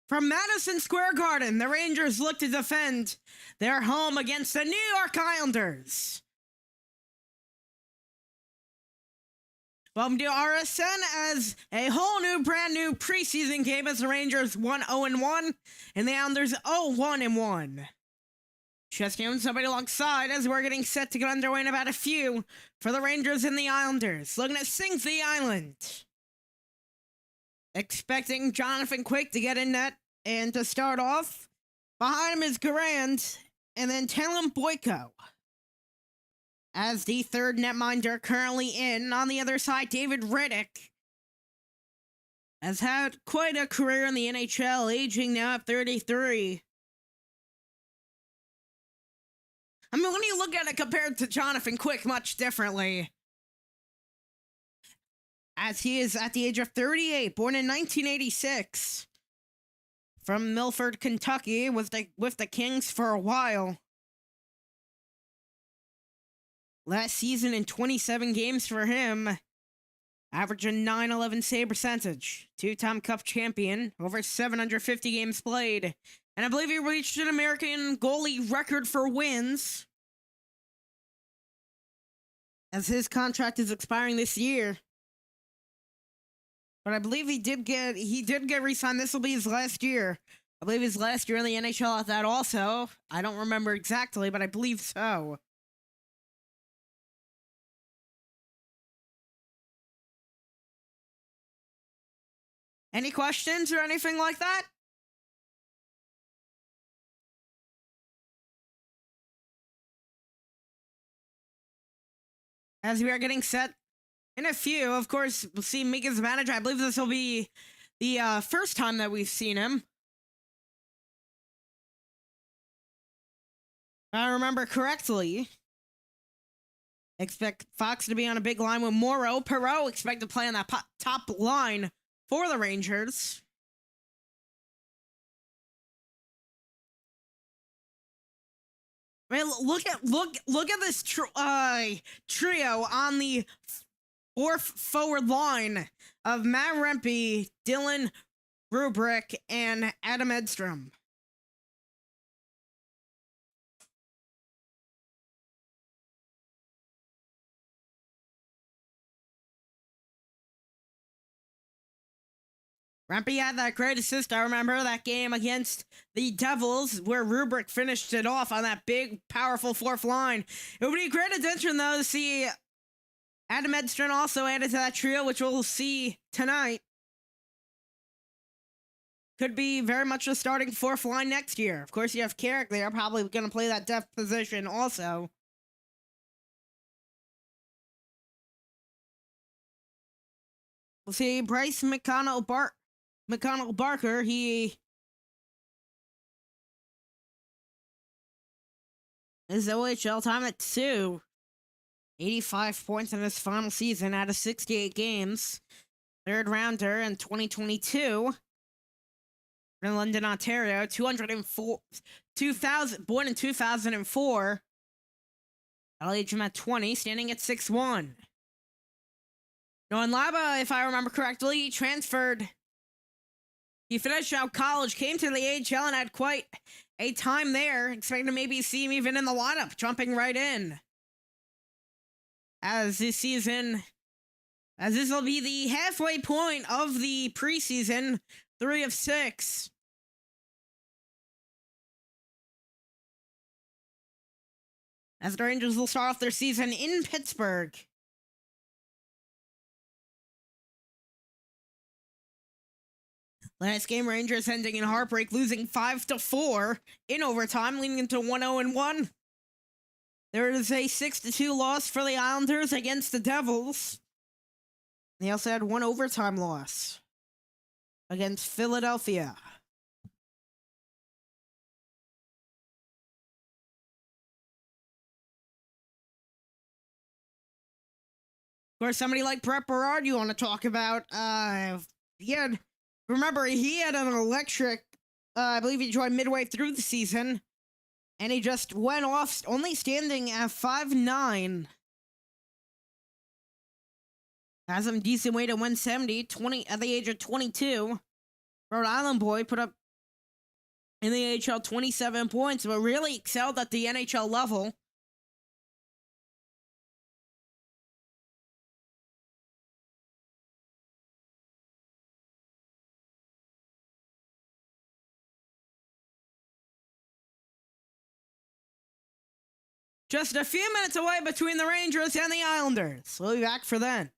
From Madison Square Garden, the Rangers look to defend their home against the New York Islanders. Welcome to RSN as a whole new, brand new preseason game as the Rangers 1-0-1 and the Islanders 0-1-1. Just giving somebody alongside as we're getting set to get underway in about a few for the Rangers and the Islanders. Looking to sink the island. Expecting Jonathan Quick to get in net and to start off. Behind him is Garand and then Talon Boyko as the third netminder currently in. On the other side, David Riddick has had quite a career in the NHL, aging now at 33. I mean, when you look at it compared to Jonathan Quick, much differently. As he is at the age of 38, born in 1986. From Milford, Kentucky, with the Kings for a while. Last season in 27 games for him, averaging .911 save percentage. Two-time Cup champion, over 750 games played. And I believe he reached an American goalie record for wins, as his contract is expiring this year. But I believe he did get re-signed. This will be his last year. I believe his last year in the NHL at that also. I don't remember exactly, but I believe so. Any questions or anything like that? As we are getting set in a few, of course, we'll see Mika's manager. I believe this will be the first time that we've seen him. If I remember correctly, expect Fox to be on a big line with Morrow. Perreault expect to play on that top line for the Rangers. I mean, look at this trio on the fourth forward line of Matt Rempe, Dylan Rubrick, and Adam Edstrom. Rempe had that great assist. I remember that game against the Devils where Rubrick finished it off on that big, powerful fourth line. It would be a great addition, though, to see Adam Edstrom also added to that trio, which we'll see tonight. Could be very much a starting fourth line next year. Of course, you have Carrick there, probably going to play that depth position also. We'll see Bryce McConnell-Barker, he is OHL time at 2. 85 points in his final season out of 68 games. Third rounder in 2022. In London, Ontario. 2000, born in 2004. I'll age him at 20, standing at 6'1". Noah Laba, if I remember correctly, transferred. He finished out college, came to the AHL, and had quite a time there. Expecting to maybe see him even in the lineup, jumping right in. As this will be the halfway point of the preseason, 3 of 6. As the Rangers will start off their season in Pittsburgh. Last game, Rangers ending in heartbreak, losing 5-4 in overtime, leading into 1-0-1. There is a 6-2 loss for the Islanders against the Devils. They also had one overtime loss against Philadelphia. Of course, somebody like Brett Berard you want to talk about. Remember, he had an electric, I believe he joined midway through the season, and he just went off, only standing at 5'9". Has some decent weight at 170, at the age of 22. Rhode Island boy put up in the AHL, 27 points, but really excelled at the NHL level. Just a few minutes away between the Rangers and the Islanders. We'll be back for then.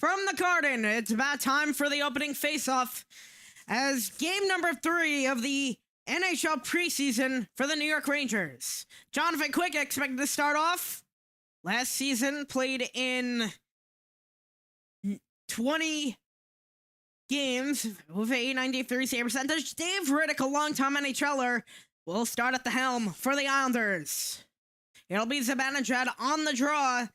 From the Garden, it's about time for the opening faceoff as game number 3 of the NHL preseason for the New York Rangers. Jonathan Quick expected to start off. Last season, played in 20 games with an 893 save percentage. Dave Riddick, a longtime NHLer, will start at the helm for the Islanders. It'll be Zibanejad on the draw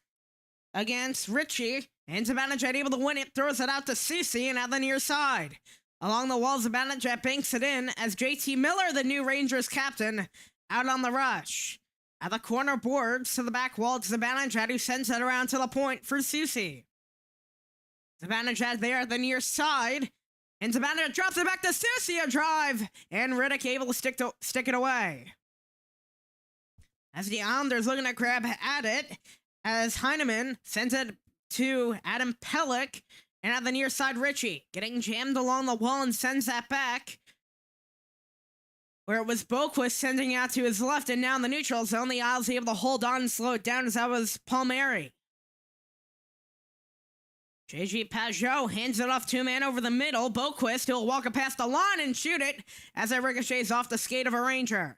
against Ritchie. And Zibanejad able to win it, throws it out to Soucy and at the near side. Along the wall, Zibanejad banks it in as JT Miller, the new Rangers captain, out on the rush. At the corner boards to the back wall, it's Zibanejad who sends it around to the point for Soucy. Zibanejad there at the near side. And Zibanejad drops it back to Soucy, a drive. And Riddick able to stick it away. As the Islanders looking to grab at it, as Heineman sends it to Adam Pelech, and at the near side, Ritchie getting jammed along the wall and sends that back. Where it was Boquist sending out to his left, and now in the neutral zone, the Isles able to hold on and slow it down as that was Palmieri. JG Pajot hands it off to a man over the middle. Boquist, who'll walk it past the line and shoot it as it ricochets off the skate of a Ranger.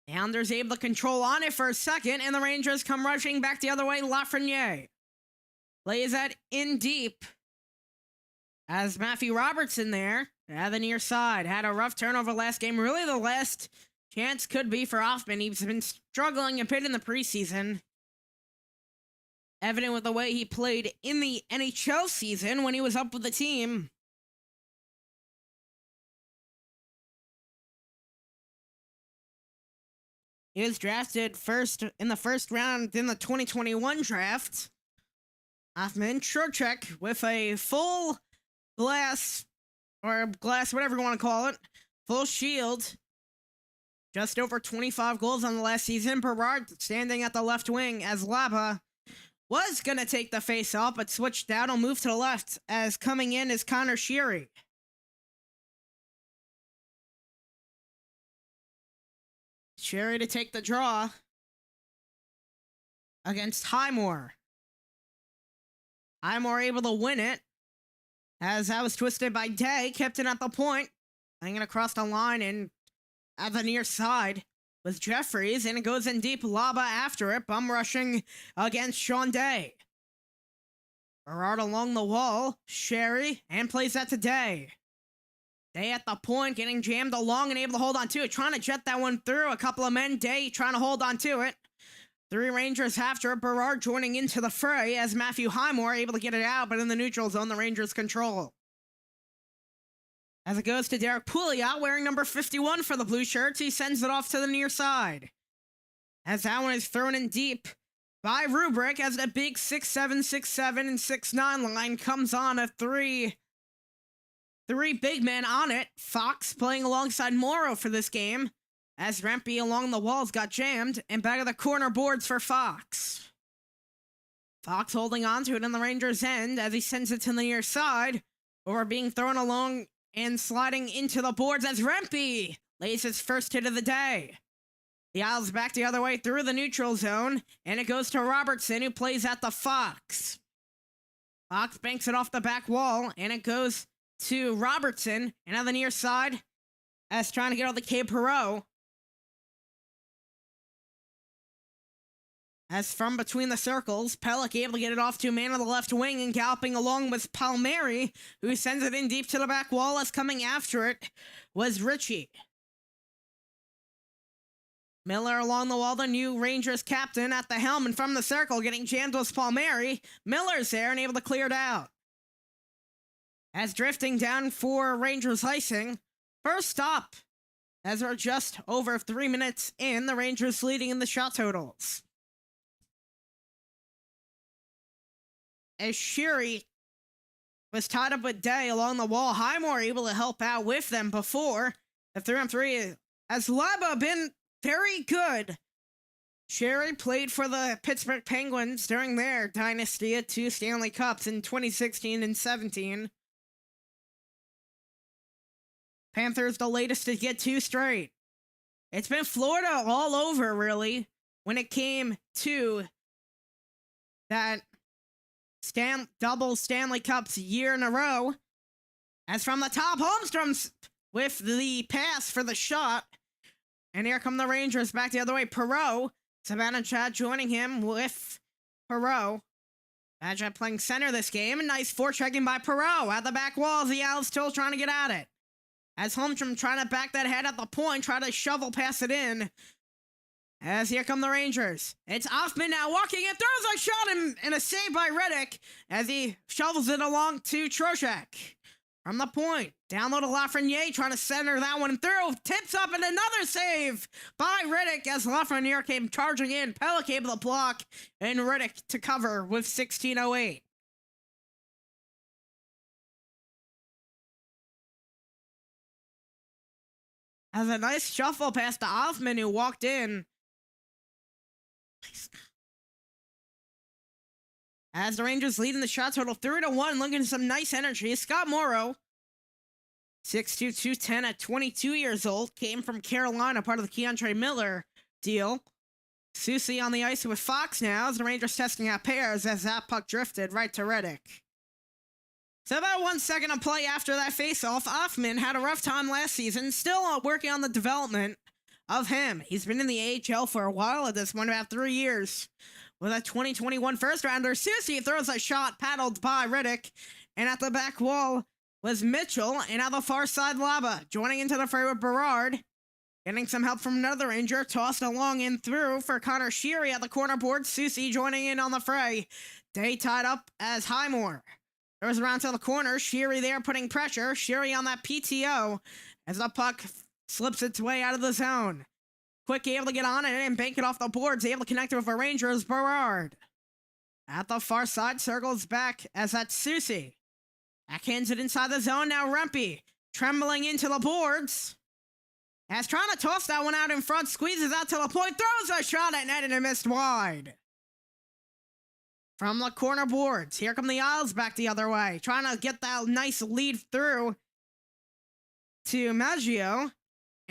The Islanders able to control on it for a second, and the Rangers come rushing back the other way. Lafreniere plays that in deep as Matthew Robertson there at the near side. Had a rough turnover last game. Really the last chance could be for Hoffman. He's been struggling a bit in the preseason. Evident with the way he played in the NHL season when he was up with the team. He was drafted in the first round in the 2021 draft. Hoffman, Trocheck with a full glass, whatever you want to call it, full shield. Just over 25 goals on the last season. Berard standing at the left wing as Laba was going to take the face-off, but switched out and moved to the left as coming in is Connor Sheary. Sheary to take the draw against Highmore. Highmore able to win it as that was twisted by Day, kept it at the point, hanging across the line and at the near side was Jeffries, and it goes in deep. Laba after it, bum rushing against Sean Day. Berard along the wall, Sherry, and plays that to Day. Day at the point, getting jammed along and able to hold on to it, trying to jet that one through. A couple of men, Day trying to hold on to it. 3 Rangers after it, Berard joining into the fray as Matthew Highmore able to get it out, but in the neutral zone, the Rangers control. As it goes to Derek Pouliot, wearing number 51 for the blue shirts, he sends it off to the near side. As that one is thrown in deep by Rubrick, as the big 6'7", 6'7", and 6'9" line comes on a three big men on it. Fox playing alongside Morrow for this game, as Rempe along the walls got jammed, and back of the corner boards for Fox. Fox holding on to it in the Rangers' end as he sends it to the near side, or being thrown along and sliding into the boards as Rempe lays his first hit of the day. The Isles back the other way through the neutral zone, and it goes to Robertson, who plays at the Fox. Fox banks it off the back wall, and it goes to Robertson, and on the near side, as trying to get on the K. Perot. As from between the circles, Pellick able to get it off to a man on the left wing, and galloping along with Palmieri, who sends it in deep to the back wall, as coming after it was Ritchie. Miller along the wall, the new Rangers captain at the helm, and from the circle, getting jammed was Palmieri. Miller's there and able to clear it out. As drifting down for Rangers icing, first stop, as we're just over 3 minutes in, the Rangers leading in the shot totals. As Sheary was tied up with Day along the wall, Highmore able to help out with them before the 3-on-3, as Laba been very good. Sherry played for the Pittsburgh Penguins during their dynasty at 2 Stanley Cups in 2016 and 17. Panthers the latest to get 2 straight. It's been Florida all over, really, when it came to that double Stanley Cups year in a row. As from the top, Holmstrom's with the pass for the shot. And here come the Rangers back the other way. Perot, Savannah Chad joining him with Perot. Chad playing center this game. A nice forechecking by Perot. At the back walls, the Owls still trying to get at it. As Holmstrom trying to back that head at the point, try to shovel past it in. As here come the Rangers. It's Hoffman now walking and throws a shot and a save by Reddick as he shovels it along to Trocheck. From the point, down low to Lafreniere, trying to center that one through. Tips up and another save by Reddick as Lafreniere came charging in. Pellick able to block and Reddick to cover with 16:08. As a nice shuffle past to Hoffman, who walked in. As the Rangers leading the shot total 3-1, looking at some nice energy. Scott Morrow, 6'2", 210 at 22 years old, came from Carolina, part of the Keontre Miller deal. Susie on the ice with Fox now as the Rangers testing out pairs as that puck drifted right to Reddick. So about 1 second of play after that face-off, Hoffman had a rough time last season, still working on the development of him. He's been in the AHL for a while at this point, about 3 years. With a 2021 first-rounder, Susie throws a shot paddled by Reddick, and at the back wall was Mitchell, and on the far side, Laba, joining into the fray with Berard, getting some help from another Ranger, tossed along and through for Connor Sheary at the corner board. Susie joining in on the fray. Day tied up as Highmore. Throws around to the corner, Sheary there putting pressure. Sheary on that PTO as the puck slips its way out of the zone. Quick able to get on it and bank it off the boards. Able to connect it with a Rangers, Berard. At the far side, circles back as that's Susie. Backhands it inside the zone. Now Rempe trembling into the boards. As trying to toss that one out in front, squeezes out to the point, throws a shot at net and it missed wide. From the corner boards, here come the Isles back the other way, trying to get that nice lead through to Maggio.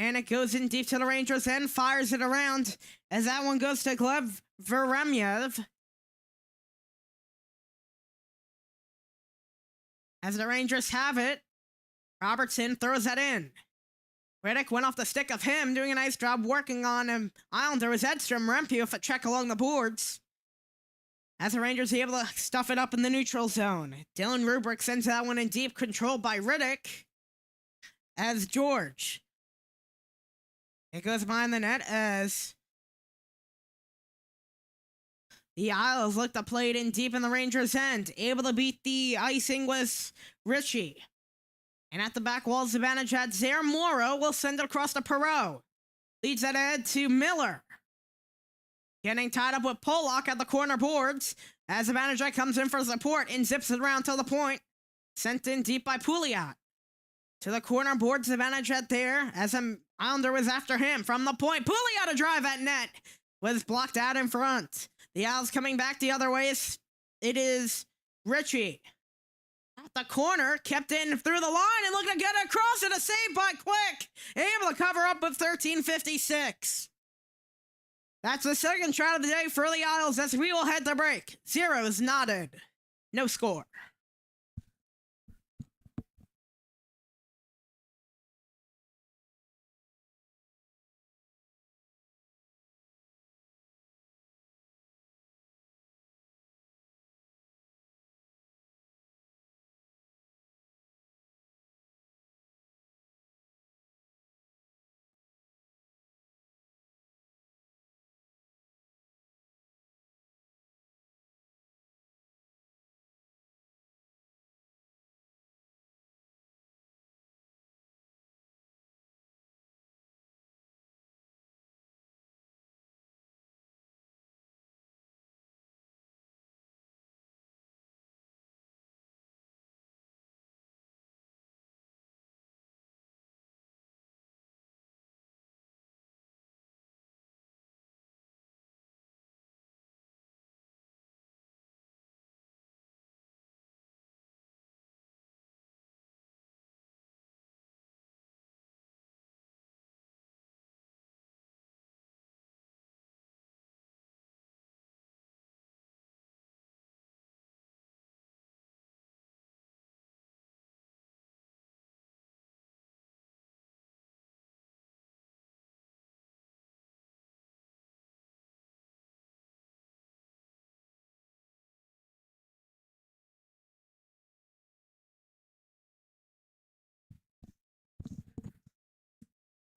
And it goes in deep to the Rangers and fires it around as that one goes to Gleb Veremyev. As the Rangers have it, Robertson throws that in. Riddick went off the stick of him, doing a nice job working on him. Islander was Edstrom. Rempe with a check along the boards. As the Rangers are able to stuff it up in the neutral zone. Dylan Rubrick sends that one in deep, controlled by Riddick. As George. It goes behind the net as the Isles look to play it in deep in the Rangers' end. Able to beat the icing was Ritchie. And at the back wall, Zibanejad Zaire Moro will send it across to Perot. Leads that ahead to Miller. Getting tied up with Pollock at the corner boards as Zibanejad comes in for support and zips it around to the point. Sent in deep by Pouliot. To the corner boards, Zibanejad there as an Islander was after him from the point. Pouliot a drive at net was blocked out in front. The Isles coming back the other way. It is Ritchie. At the corner, kept in through the line and looking to get it across and a save by Quick. Able to cover up with 13:56. That's the second shot of the day for the Isles as we will head to break. Zeros knotted. No score.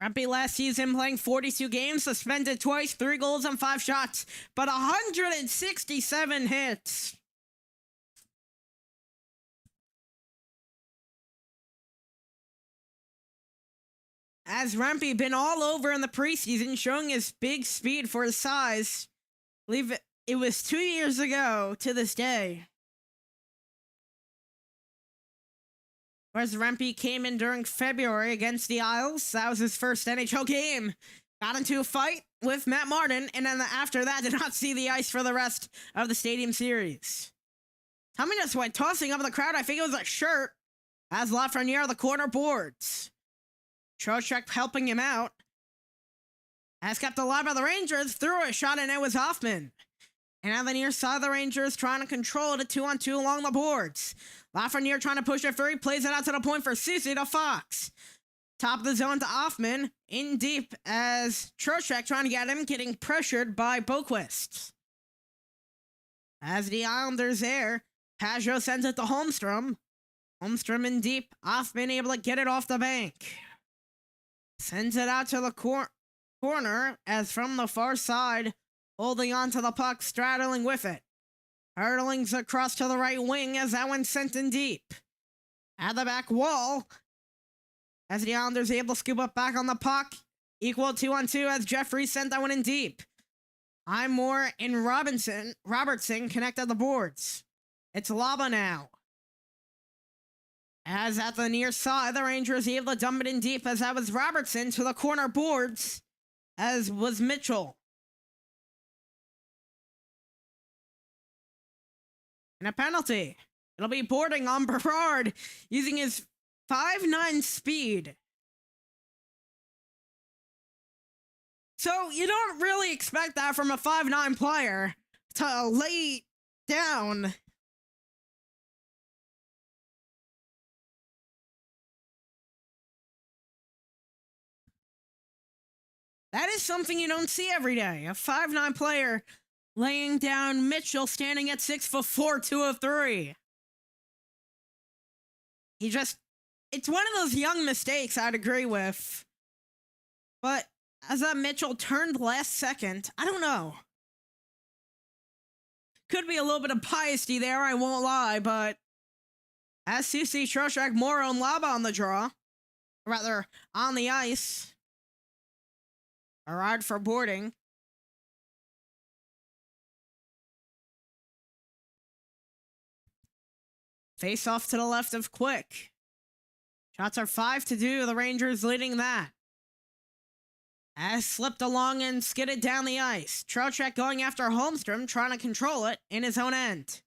Rempe last season playing 42 games, suspended twice, 3 goals and 5 shots, but 167 hits. As Rempe been all over in the preseason, showing his big speed for his size. I believe it was 2 years ago to this day. Whereas Rempe came in during February against the Isles. That was his first NHL game. Got into a fight with Matt Martin, and then after that did not see the ice for the rest of the Stadium Series. Tommy just went tossing up in the crowd. I think it was a shirt. As Lafreniere the corner boards. Trocheck helping him out. As kept alive by the Rangers, threw a shot and it was Hoffman. And on the near side of the Rangers trying to control it, 2-on-2 along the boards. Lafreniere trying to push it through, plays it out to the point for Susie to Fox. Top of the zone to Hoffman, in deep as Trocheck trying to get him, getting pressured by Boquist. As the Islanders there, Pajot sends it to Holmstrom. Holmstrom in deep, Hoffman able to get it off the bank. Sends it out to the corner as from the far side, holding on to the puck, straddling with it. Hurtlings across to the right wing as that one's sent in deep. At the back wall, as the Islanders able to scoop up back on the puck, Equal 2-on-2 as Jeffrey sent that one in deep. Moore and Robertson connect at the boards. It's Lava now. As at the near side, the Rangers able to dump it in deep as that was Robertson to the corner boards, as was Mitchell. And a penalty. It'll be boarding on Berard using his 5'9" speed. So you don't really expect that from a 5'9" player to lay down. That is something you don't see every day. A 5'9" player laying down Mitchell standing at 6'4", 203. It's one of those young mistakes I'd agree with. But as that Mitchell turned last second, I don't know. Could be a little bit of piety there, I won't lie, but as Susie, Trocheck, Morrow, and Laba on the draw, or rather, on the ice, arrived for boarding. Face off to the left of Quick. Shots are 5-2, the Rangers leading that. As slipped along and skidded down the ice. Trocheck going after Holmstrom, trying to control it in his own end.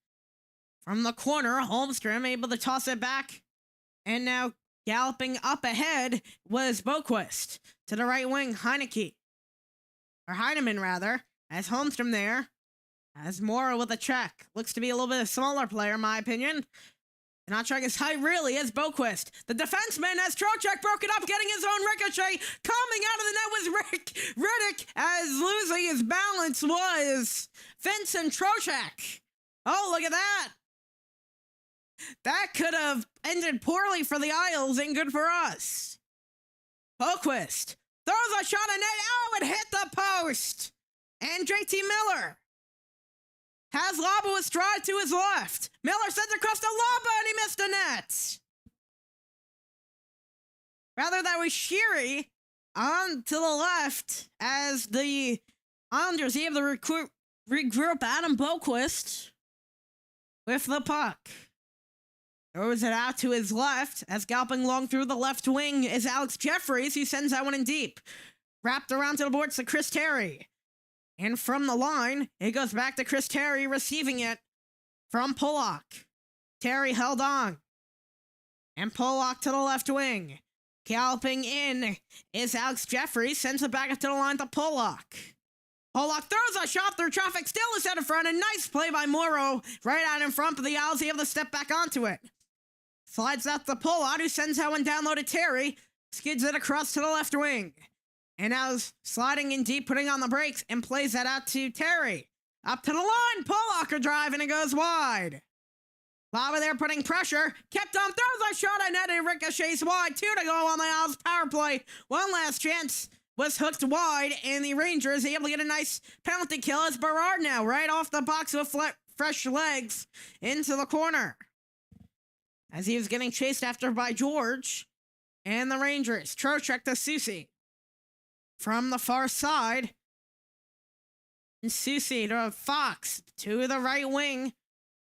From the corner, Holmstrom able to toss it back. And now galloping up ahead was Boquist. To the right wing, Heineman, as Holmstrom there. As Mora with a check. Looks to be a little bit of a smaller player, in my opinion. Not showing his height really is Boquist. The defenseman as Trocheck broke it up, getting his own ricochet. Coming out of the net was Riddick, as losing his balance was Vincent Trocheck. Oh, look at that. That could have ended poorly for the Isles and good for us. Boquist throws a shot in net. Oh, it hit the post. And JT Miller has Laba with stride to his left. Miller sends across to Laba, and he missed the net. Rather, that was Sheary on to the left as the Islanders able to regroup Adam Boquist with the puck. Throws it out to his left as galloping long through the left wing is Alex Jeffries, who sends that one in deep. Wrapped around to the boards to Chris Terry. And from the line, it goes back to Chris Terry, receiving it from Pollock. Terry held on. And Pollock to the left wing. Galloping in is Alex Jeffries, sends it back up to the line to Pollock. Pollock throws a shot through traffic, still is out in front. A nice play by Morrow, right out in front, but the Owls able to step back onto it. Slides out to Pollock, who sends that one down low to Terry. Skids it across to the left wing. And now sliding in deep, putting on the brakes, and plays that out to Terry. Up to the line, Pollock a drive, and it goes wide. Lava there putting pressure. Kept on, throws a shot at net, and ricochets wide. 2 to go on the Owls power play. One last chance was hooked wide, and the Rangers able to get a nice penalty kill as Berard now right off the box with fresh legs into the corner. As he was getting chased after by George. And the Rangers, Trocheck to Susie. From the far side, and Susie to Fox to the right wing,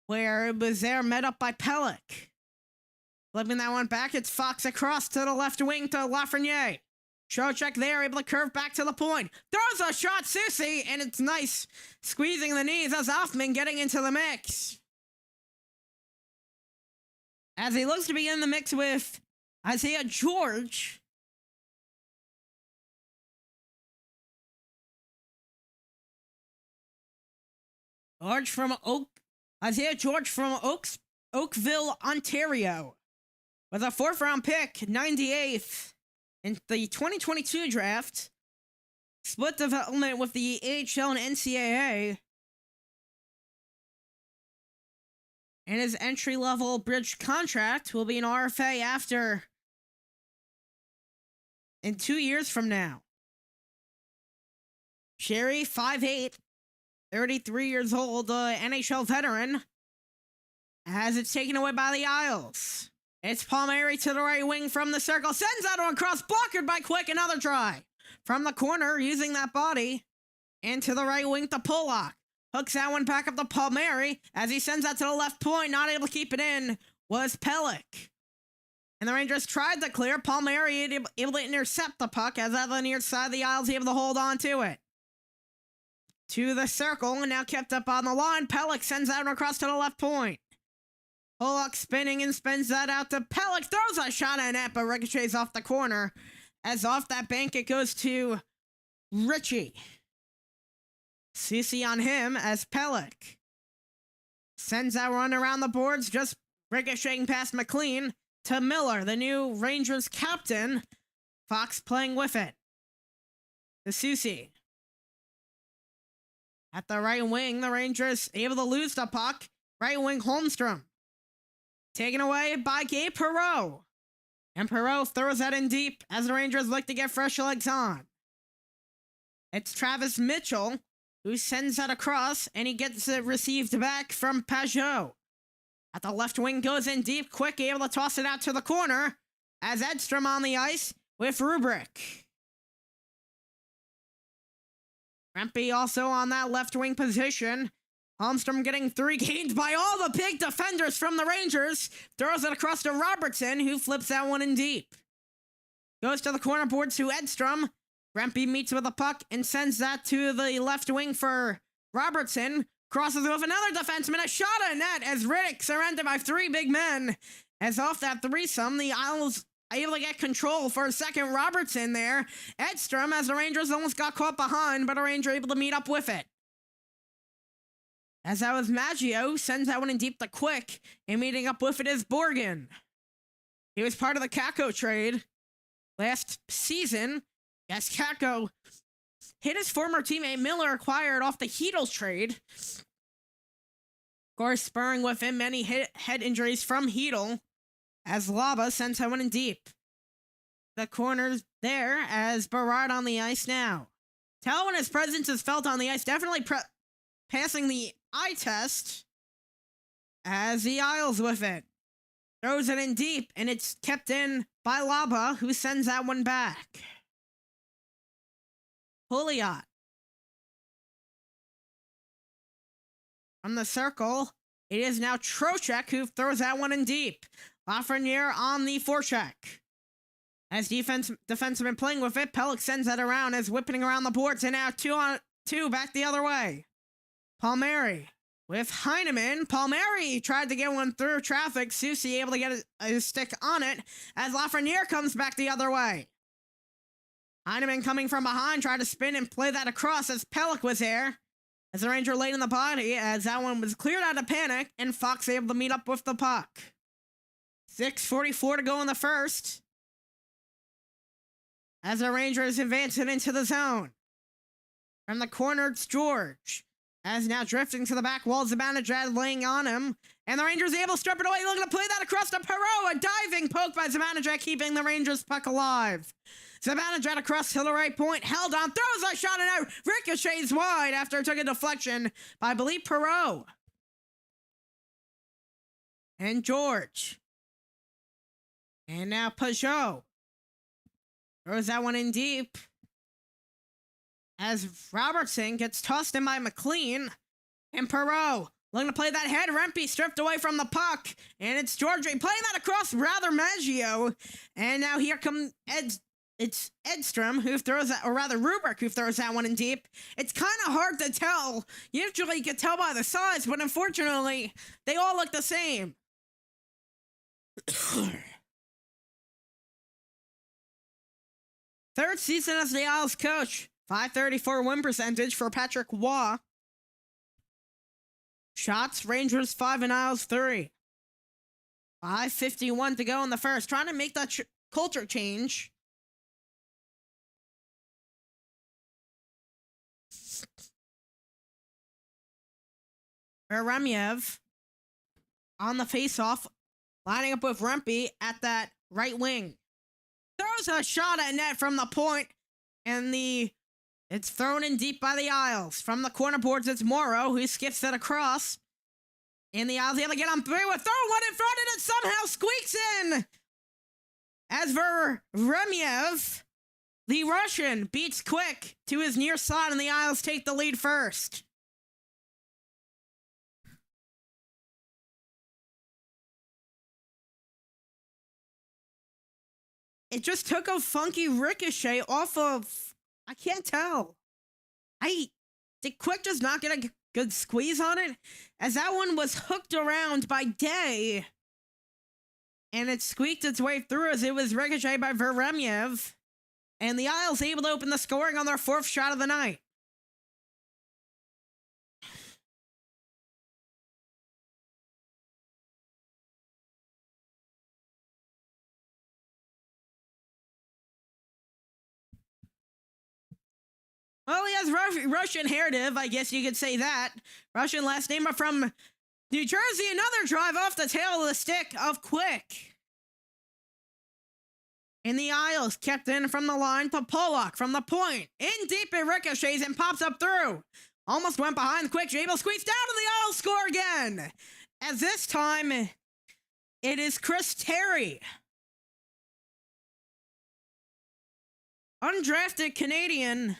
where it was there met up by Pellick. Flipping that one back, it's Fox across to the left wing to Lafreniere. Trocheck there, able to curve back to the point. Throws a shot, Susie, and it's nice. Squeezing the knees as Hoffman getting into the mix. As he looks to be in the mix with Isaiah George. Isaiah George from Oakville, Ontario. With a 4th-round pick, 98th, in the 2022 draft. Split development with the AHL and NCAA. And his entry-level bridge contract will be an RFA in 2 years from now. Sherry, 5'8", 33 years old, NHL veteran, as it's taken away by the Isles. It's Palmieri to the right wing from the circle, sends that one across, blocked by Quick, another try. from the corner using that body. Into the right wing to Pollock. Hooks that one back up to Palmieri as he sends that to the left point. Not able to keep it in was Pellick. And the Rangers tried to clear. Palmieri able to intercept the puck as at the near side of the aisle is able to hold on to it. To the circle and now kept up on the line. Pellick sends that one across to the left point. Pollock spinning and spins that out to Pellick. Throws a shot at net but ricochets off the corner. As off that bank it goes to Ritchie. Soucy on him as Pellick sends that run around the boards, just ricocheting past McLean to Miller, the new Rangers captain. Fox playing with it. To Soucy. At the right wing, the Rangers able to lose the puck. Right wing Holmstrom. Taken away by Gabe Perreault. And Perreault throws that in deep as the Rangers look to get fresh legs on. It's Travis Mitchell who sends that across, and he gets it received back from Pajot. At the left wing goes in deep, quick, able to toss it out to the corner, as Edstrom on the ice with Rubrick. Rempe also on that left wing position. Holmstrom getting 3 gained by all the big defenders from the Rangers. Throws it across to Robertson, who flips that one in deep. Goes to the corner boards to Edstrom. Rempe meets with the puck and sends that to the left wing for Robertson. Crosses with another defenseman. A shot at net as Riddick surrounded by 3 big men. As off that threesome, the Isles able to get control for a second. Robertson there. Edstrom as the Rangers almost got caught behind, but a Ranger able to meet up with it. As that was Maggio, sends that one in deep to Quick, and meeting up with it is Borgen. He was part of the Kakko trade last season. Yes, Kakko hit his former teammate Miller, acquired off the Heedles trade. Of course, spurring with him many head injuries from Heedle, as Laba sends that one in deep. The corners there as Berard on the ice now. Tell when his presence is felt on the ice, definitely passing the eye test as the Isles with it. Throws it in deep, and it's kept in by Laba, who sends that one back. Pouliot. From the circle, it is now Trocheck who throws that one in deep. Lafreniere on the forecheck. As defenseman playing with it, Pellick sends that around as whipping around the boards, and now 2-on-2 back the other way. Palmieri with Heineman. Palmieri tried to get one through traffic. Soucy able to get a stick on it as Lafreniere comes back the other way. Heineman coming from behind, tried to spin and play that across as Pellick was there. As the Ranger laid in the body, as that one was cleared out of panic, and Fox able to meet up with the puck. 6:44 to go in the first. As the Rangers advance it into the zone. From the corner, it's George. As now drifting to the back wall, Zibanejad laying on him. And the Rangers able to strip it away, looking to play that across to Perreault. A diving poke by Zibanejad, keeping the Rangers puck alive. Zibanejad across to the right point, held on, throws a shot and out, ricochets wide after it took a deflection by, I believe, Perreault. And George. And now Pajot. Throws that one in deep. As Robertson gets tossed in by McLean. And Perreault looking to play that head. Rempe stripped away from the puck. And it's George playing that across rather Maggio. And now here comes it's Edstrom who throws that, or rather Rubrick who throws that one in deep. It's kind of hard to tell. Usually you can tell by the size, but unfortunately, they all look the same. Third season as the Isles coach. .534 win percentage for Patrick Waugh. Shots, Rangers 5 and Isles 3. 5:51 to go in the first. Trying to make that culture change. Remyev on the faceoff, lining up with Rempe at that right wing. Throws a shot at net from the point, and it's thrown in deep by the Isles. From the corner boards, it's Morrow who skips it across. And the Isles able to get on three with throw one in front, and it somehow squeaks in. As for Remyev, The Russian beats Quick to his near side, and the Isles take the lead first. It just took a funky ricochet off of... I can't tell. Did Quick just not get a good squeeze on it? As that one was hooked around by Day. And it squeaked its way through as it was ricocheted by Veremyev. And the Isles able to open the scoring on their 4th shot of the night. Well, he has Russian heritage, I guess you could say that. Russian last name, but from New Jersey, another drive off the tail of the stick of Quick. And the Isles kept in from the line to Pollock from the point. In deep, it ricochets and pops up through. Almost went behind Quick. Jabel squeezed down to the Isles score again. As this time, it is Chris Terry. Undrafted Canadian.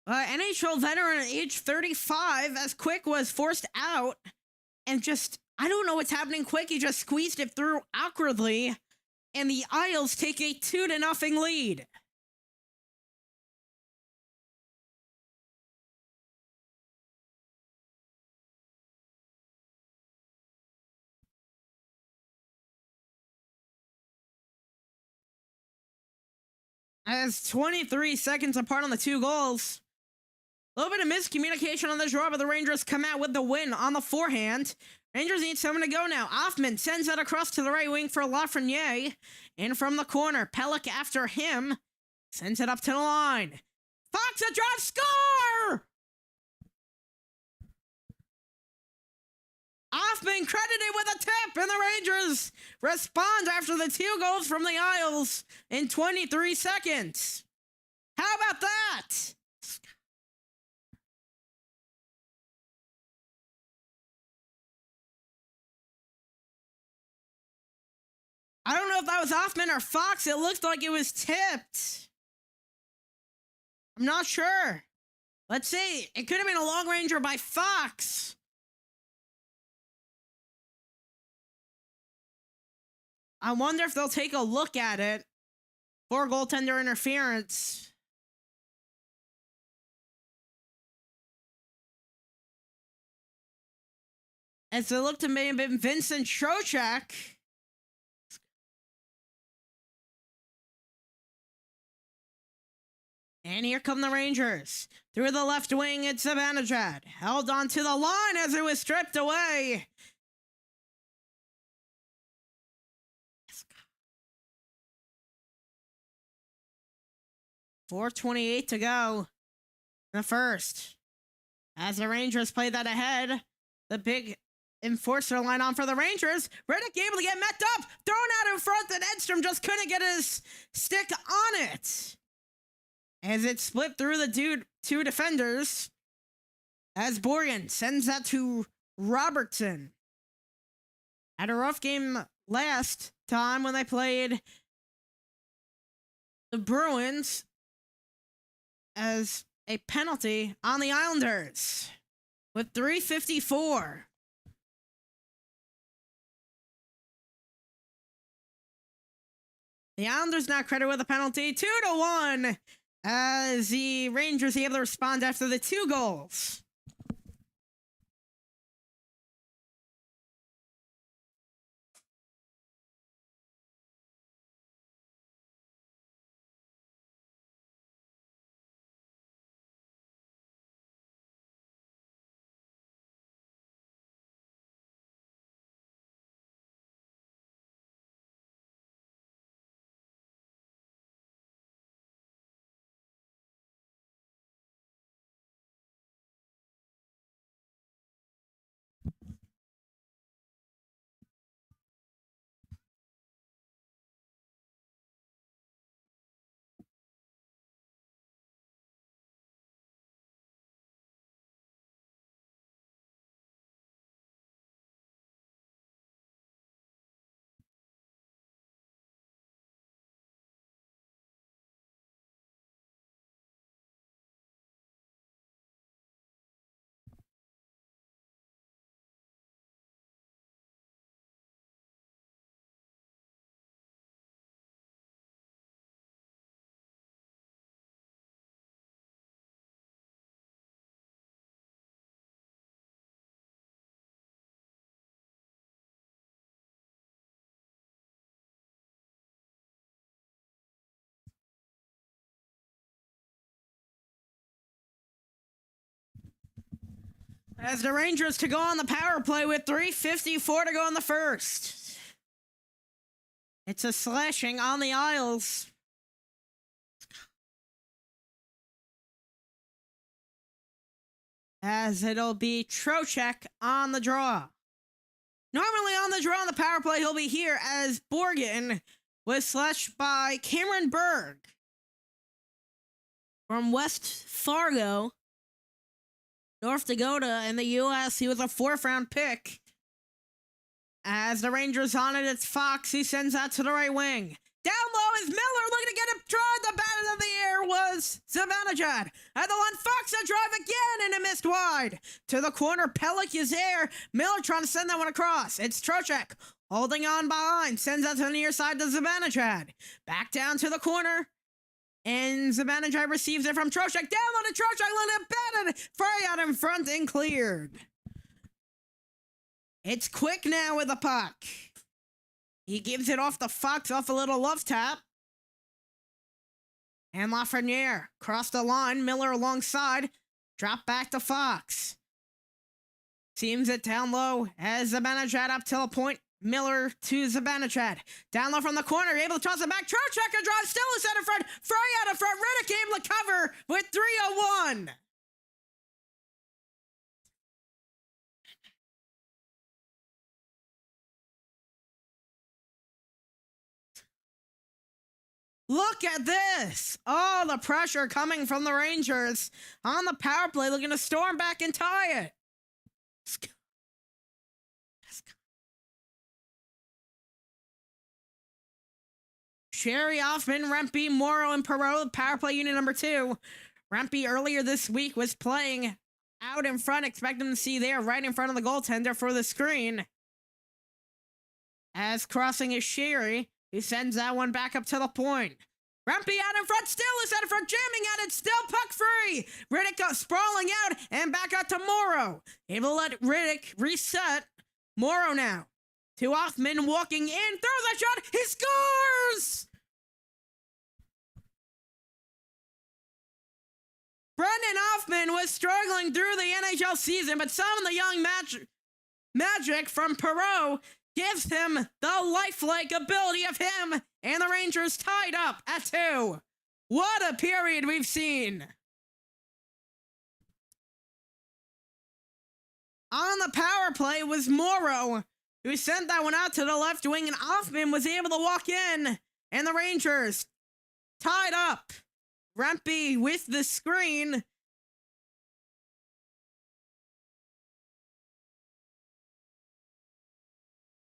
NHL veteran at age 35, as Quick was forced out and just, I don't know what's happening. Quick, he just squeezed it through awkwardly, and the Isles take a 2-0 lead. As 23 seconds apart on the 2 goals. A little bit of miscommunication on the draw, but the Rangers come out with the win on the forehand. Rangers need someone to go now. Offman sends that across to the right wing for Lafreniere. In from the corner. Pellick after him. Sends it up to the line. Fox a drive, score! Offman credited with a tip, and the Rangers respond after the 2 goals from the Isles in 23 seconds. How about that? I don't know if that was Offman or Fox. It looked like it was tipped. I'm not sure. Let's see. It could have been a long ranger by Fox. I wonder if they'll take a look at it for goaltender interference. As it looked to may have been Vincent Trocheck. And here come the Rangers. Through the left wing, it's Zibanejad. Held onto the line as it was stripped away. 4:28 to go in the first. As the Rangers play that ahead, the big enforcer line on for the Rangers. Riddick able to get met up, thrown out in front, and Edstrom just couldn't get his stick on it. As it split through the 2 defenders. As Borgen sends that to Robertson. Had a rough game last time when they played the Bruins as a penalty on the Islanders with 3:54. The Islanders now credited with a penalty, 2-1, as the Rangers able to respond after the 2 goals. As the Rangers to go on the power play with 3:54 to go in the first. It's a slashing on the Isles. As it'll be Trocheck on the draw. Normally on the draw on the power play, he'll be here as Borgen was slashed by Cameron Berg from West Fargo, North Dakota in the U.S. He was a 4th-round pick. As the Rangers on it, it's Fox. He sends that to the right wing. Down low is Miller looking to get him tried. The bat in the air was Zibanejad. At the one, Fox a drive again, and it missed wide. To the corner, Pellick is there. Miller trying to send that one across. It's Trocheck holding on behind. Sends that to the near side to Zibanejad. Back down to the corner. And Zibanejad receives it from Trocheck. Down on the Trocheck, let it batted. Fry out in front and cleared. It's Quick now with the puck. He gives it off the Fox off a little love tap. And Lafreniere crossed the line. Miller alongside. Drop back to Fox. Seams it down low as Zibanejad up to a point. Miller to Zibanejad. Down low from the corner. Able to toss it back. Trocheck a drive. Still is center front. Fry out in front. Riddick able to cover with 3:01. Look at this! Oh, the pressure coming from the Rangers on the power play, looking to storm back and tie it. Sherry, Hoffman, Rempe, Morrow, and Perot, power play unit number 2. Rempe earlier this week was playing out in front. Expect him to see there right in front of the goaltender for the screen. As crossing is Sherry. He sends that one back up to the point. Rempe out in front, still is out in front, jamming at it, still puck free. Riddick sprawling out and back out to Morrow. Able to let Riddick reset. Morrow now to Hoffman, walking in, throws a shot, he scores! Brendan Hoffman was struggling through the NHL season, but some of the young magic from Perot gives him the lifelike ability of him, and the Rangers tied up at 2. What a period we've seen. On the power play was Morrow, who sent that one out to the left wing, and Hoffman was able to walk in, and the Rangers tied up. Rempe with the screen.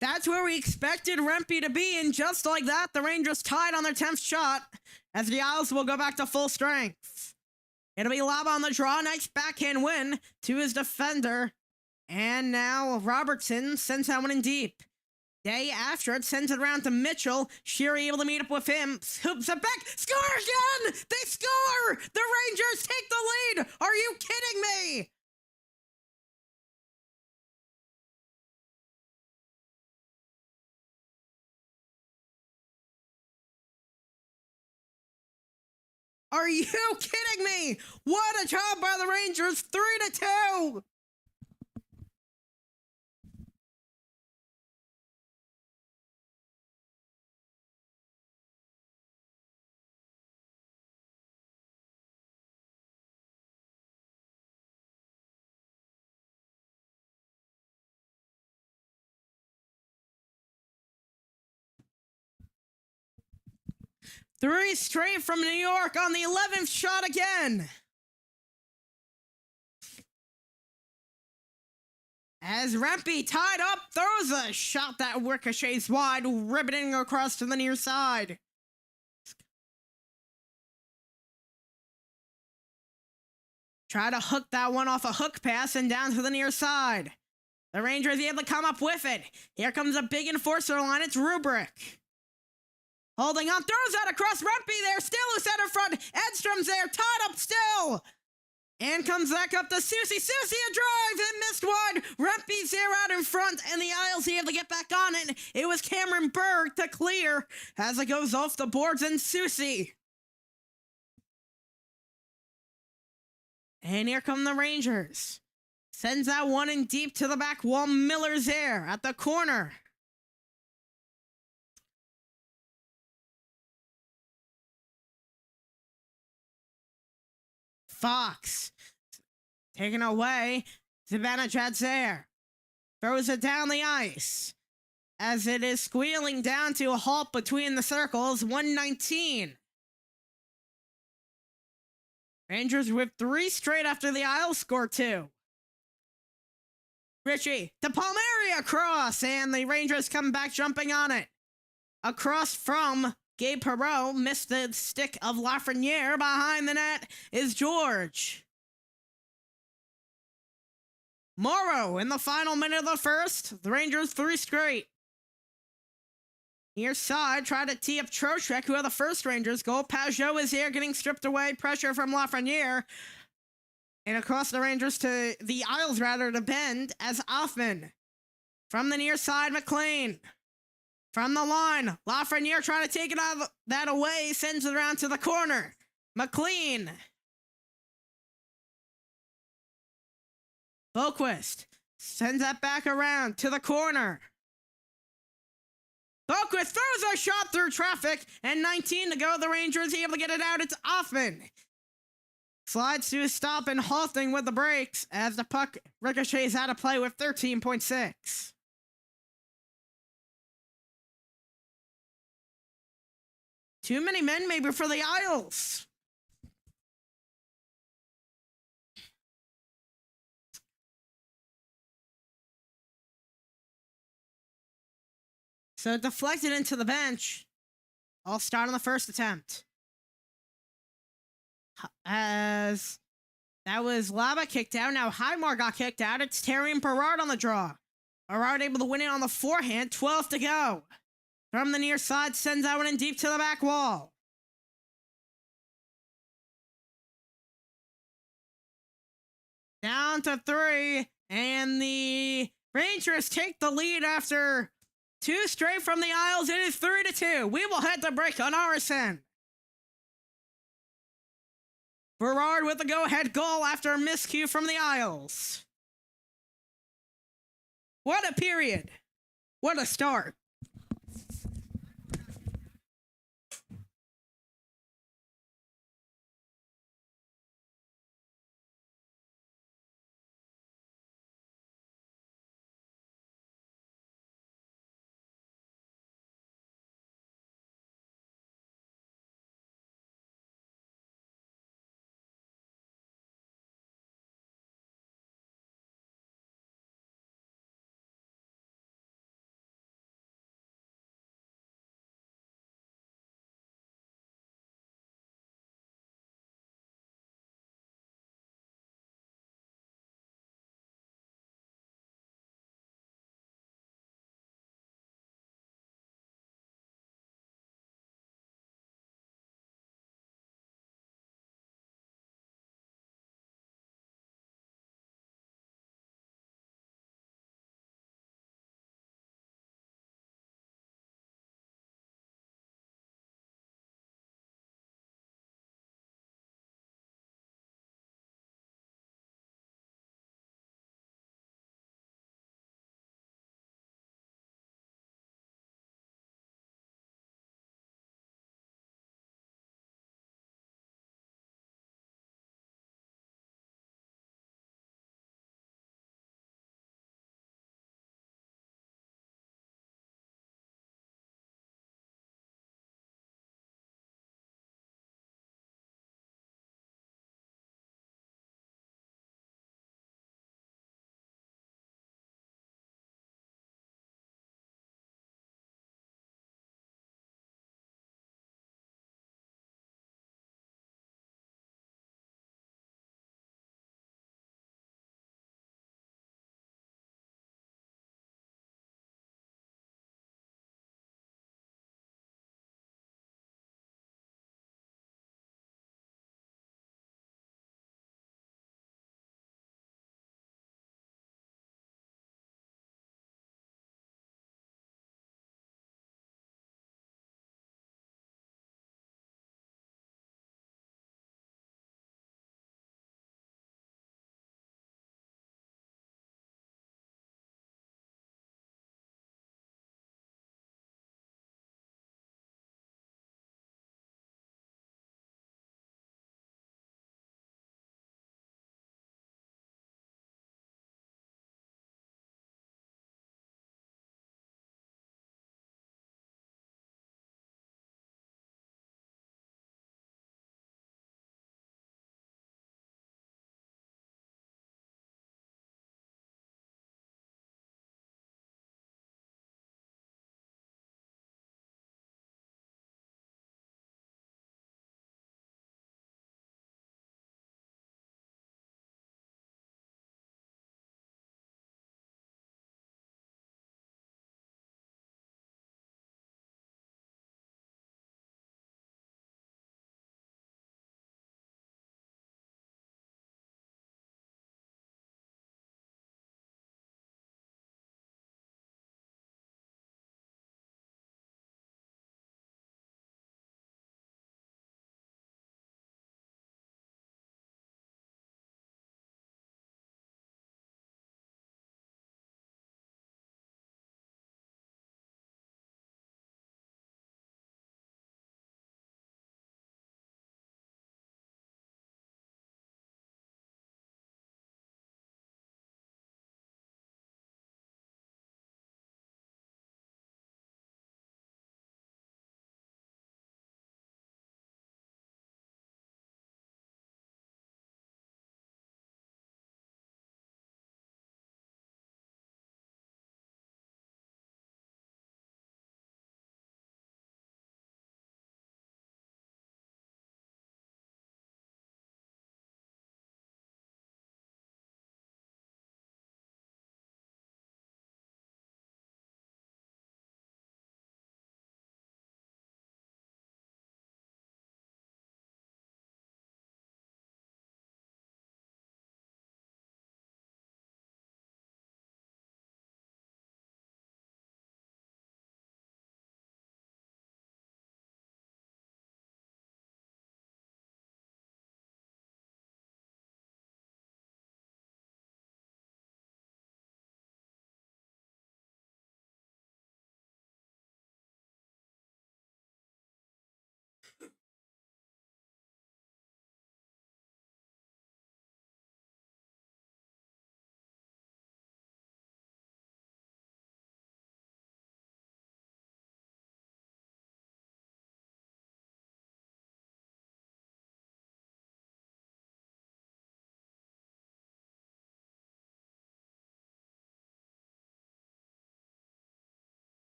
That's where we expected Rempe to be, and just like that, the Rangers tied on their 10th shot, as the Isles will go back to full strength. It'll be Laba on the draw, nice backhand win to his defender, and now Robertson sends that one in deep. Day after it, sends it around to Mitchell. Sheary able to meet up with him, hoops it back, score again! They score! The Rangers take the lead! Are you kidding me? Are you kidding me? What a job by the Rangers, 3-2. Three straight from New York on the 11th shot again. As Rempe tied up, throws a shot that ricochets wide, ribboning across to the near side. Try to hook that one off a hook pass and down to the near side. The Rangers able to come up with it. Here comes a big enforcer line. It's Rubrick. Holding on, throws that across Rempe there, still is center front. Edstrom's there, tied up still. And comes back up to Susie. Susie a drive and missed wide. Rempe's there out in front, and the Isles able to get back on it. It was Cameron Berg to clear as it goes off the boards, and Susie. And here come the Rangers. Sends that one in deep to the back wall. Miller's there at the corner. Fox. Taken away. Zibanejad's there. Throws it down the ice. As it is squealing down to a halt between the circles. 119. Rangers with 3 straight after the Isles score 2. Richie to Palmieri across, and the Rangers come back jumping on it. Across from Gabe Perreault, missed the stick of Lafreniere. Behind the net is George. Morrow in the final minute of the first. The Rangers 3 straight. Near side, try to tee up Trocheck, who had the first Rangers goal. Pajot is here, getting stripped away. Pressure from Lafreniere. And across the Rangers to the Isles, rather, to Bend as Offman. From the near side, McLean. From the line, Lafreniere trying to take it out of that away. Sends it around to the corner. McLean. Boquist sends that back around to the corner. Boquist throws a shot through traffic, and 19 to go. The Rangers able to get it out. It's Offman. Slides to a stop and halting with the brakes as the puck ricochets out of play with 13.6. Too many men maybe for the Isles. So deflected into the bench. I'll start on the first attempt. As that was Lava kicked out. Now Highmore got kicked out. It's Terry and Berard on the draw. Berard able to win it on the forehand. 12 to go. From the near side, sends that one in deep to the back wall. Down to 3. And the Rangers take the lead after 2 straight from the Isles. It is 3-2. We will head to break on RSN. Berard with the go-ahead goal after a miscue from the Isles. What a period. What a start.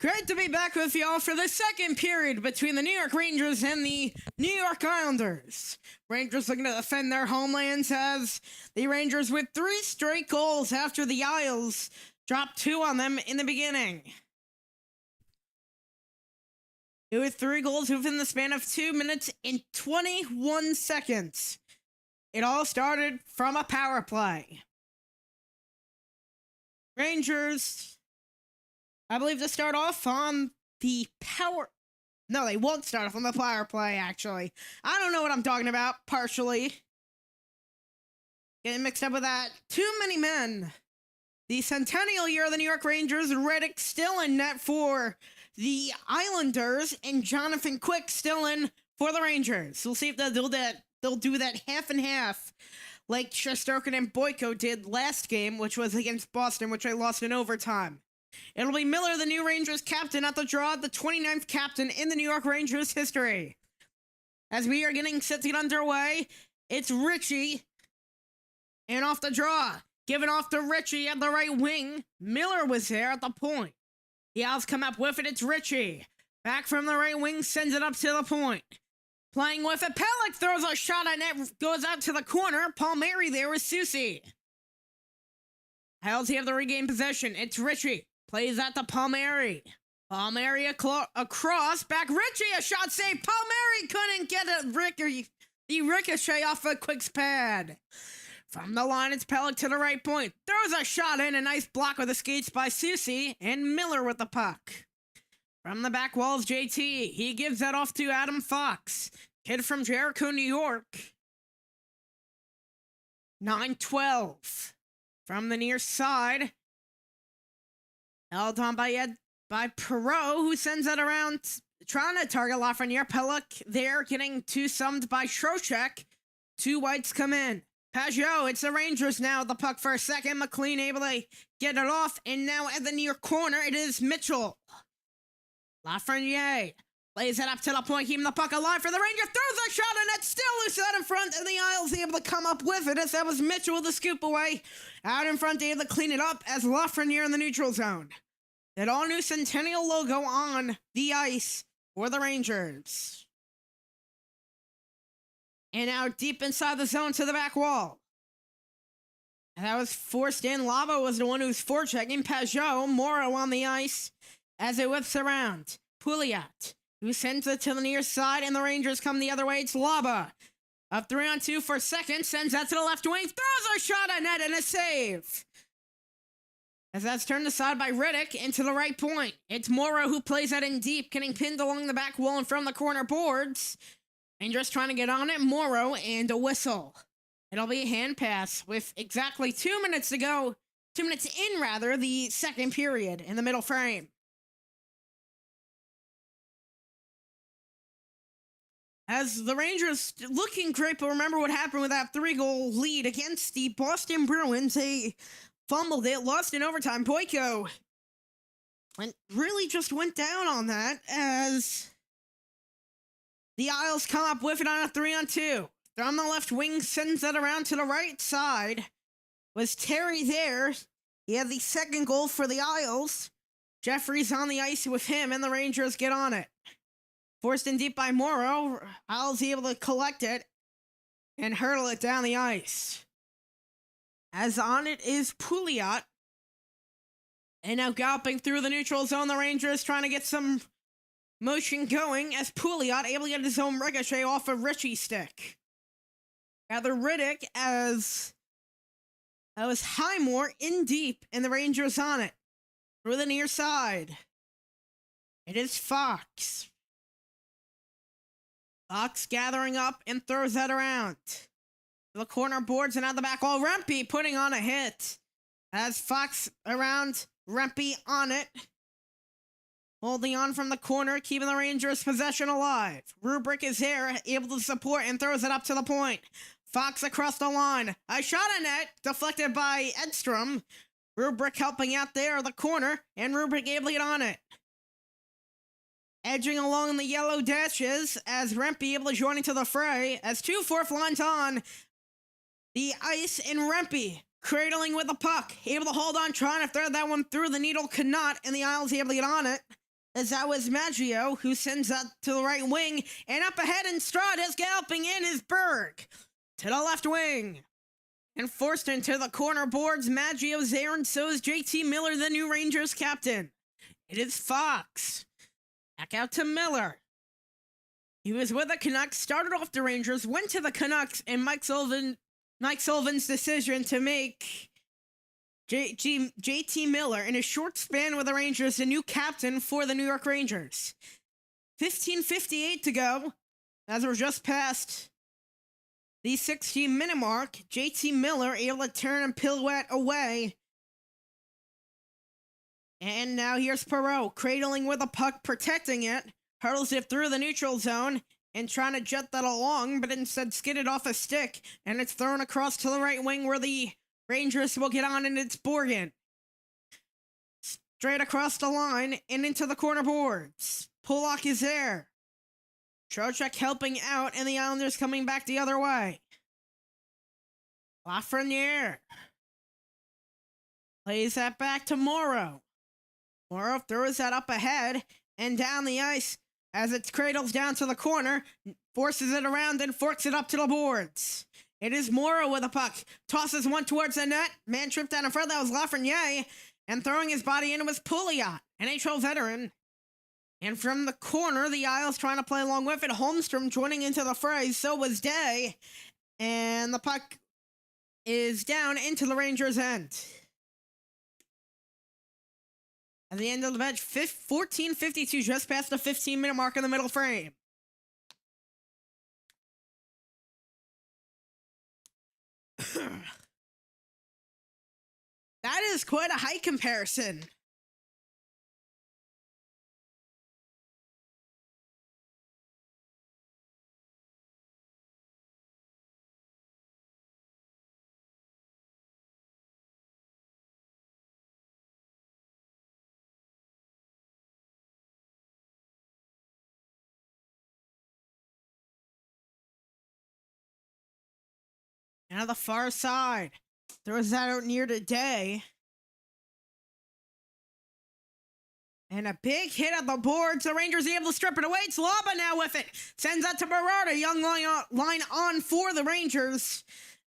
Great to be back with y'all for the second period between the New York Rangers and the New York Islanders. Rangers looking to defend their homelands as the Rangers with 3 straight goals after the Isles dropped 2 on them in the beginning. It was 3 goals within the span of 2 minutes and 21 seconds. It all started from a power play. Rangers, I believe, to start off on the power... No, they won't start off on the power play, actually. I don't know what I'm talking about, partially. Getting mixed up with that. Too many men. The centennial year of the New York Rangers, Riddick still in net for the Islanders, and Jonathan Quick still in for the Rangers. We'll see if they'll do that. They'll do that half and half, like Shesterkin and Boyko did last game, which was against Boston, which they lost in overtime. It'll be Miller, the new Rangers captain, at the draw, the 29th captain in the New York Rangers history. As we are getting set to get underway, it's Ritchie, and off the draw, given off to Ritchie at the right wing. Miller was there at the point. The Owls come up with it, it's Ritchie. Back from the right wing, sends it up to the point. Playing with it, Pelech throws a shot at net, goes out to the corner. Palmieri there with Susie. Owls have the regain possession, it's Ritchie. Plays out to Palmieri. Palmieri across, back Ritchie, a shot save. Palmieri couldn't get the ricochet off a Quick's pad. From the line, it's Pelech to the right point. Throws a shot in, a nice block with the skates by Susie, and Miller with the puck. From the back wall is JT. He gives that off to Adam Fox. Kid from Jericho, New York. 9-12. From the near side. Held on by Perreault, who sends it around, trying to target Lafreniere. Pelech there, getting two-summed by Trocheck. 2 whites come in. Pajot, it's the Rangers now. The puck for a second. McLean able to get it off, and now at the near corner, it is Mitchell. Lafreniere plays it up to the point, keeping the puck alive for the Rangers. Throws a shot, and it's still loose out in front, and the Isles able to come up with it, as that was Mitchell with the scoop away. Out in front, able to clean it up as Lafreniere in the neutral zone. That all-new Centennial logo on the ice for the Rangers. And now deep inside the zone to the back wall. And that was forced in. Lava was the one who's forechecking. Pajot, Morrow on the ice as it whips around. Pouliot, who sends it to the near side, and the Rangers come the other way. It's Laba. Up 3-on-2 for second, sends that to the left wing, throws a shot at net and a save. As that's turned aside by Riddick into the right point. It's Morrow who plays that in deep, getting pinned along the back wall and from the corner boards. Rangers trying to get on it. Morrow and a whistle. It'll be a hand pass with exactly 2 minutes to go. 2 minutes in, rather, the second period in the middle frame. As the Rangers looking great, but remember what happened with that 3-goal lead against the Boston Bruins. They fumbled it, lost in overtime. Boyko really just went down on that as the Isles come up with it on a 3-on-2. From the left wing, sends that around to the right side. Was Terry there? He had the second goal for the Isles. Jeffrey's on the ice with him, and the Rangers get on it. Forced in deep by Morrow. Isles able to collect it and hurtle it down the ice. As on it is Pouliot. And now galloping through the neutral zone, the Rangers trying to get some motion going as Pouliot able to get his own ricochet off a Ritchie stick. Rather Riddick as that was Highmore in deep, and the Rangers on it. Through the near side. It is Fox. Fox gathering up and throws that around. The corner boards and out the back wall. Rempe putting on a hit. As Fox around, Rempe on it. Holding on from the corner, keeping the Rangers' possession alive. Rubrick is there, able to support and throws it up to the point. Fox across the line. A shot at net, deflected by Edstrom. Rubrick helping out there in the corner, and Rubrick able to get on it. Edging along the yellow dashes as Rempe able to join into the fray as 2 fourth lines on the ice, and Rempe cradling with the puck, able to hold on, trying to thread that one through. The needle could not, and the Isles able to get on it. as that was Maggio, who sends that to the right wing, and up ahead in Strada's galloping in is Berg to the left wing. And forced into the corner boards, Maggio's there, and so is JT Miller, the new Rangers captain. It is Fox. Back out to Miller. He was with the Canucks, started off the Rangers, went to the Canucks, and Mike Sullivan's decision to make JT Miller, in a short span with the Rangers, the new captain for the New York Rangers. 15:58 to go, as we're just past the 60-minute mark. JT Miller able to turn and pirouette away. And now here's Perreault, cradling with a puck, protecting it, hurdles it through the neutral zone, and trying to jet that along, but instead skidded off a stick, and it's thrown across to the right wing where the Rangers will get on, and it's Borgen. Straight across the line and into the corner boards. Pollock is there. Trocheck helping out, and the Islanders coming back the other way. Lafreniere plays that back to Morrow. Morrow throws that up ahead and down the ice as it cradles down to the corner, forces it around, and forks it up to the boards. It is Morrow with a puck. Tosses one towards the net. Man tripped out in front. That was Lafreniere. And throwing his body in was Pouliot, NHL veteran. And from the corner, the Isles trying to play along with it. Holmstrom joining into the fray. So was Day. And the puck is down into the Rangers' end. At the end of the match, 14:52, just past the 15-minute mark in the middle frame. That is quite a height comparison. Now the far side. Throws that out near to Day. And a big hit at the boards. The Rangers able to strip it away. It's Laba now with it. Sends that to Berardi. Young line on for the Rangers.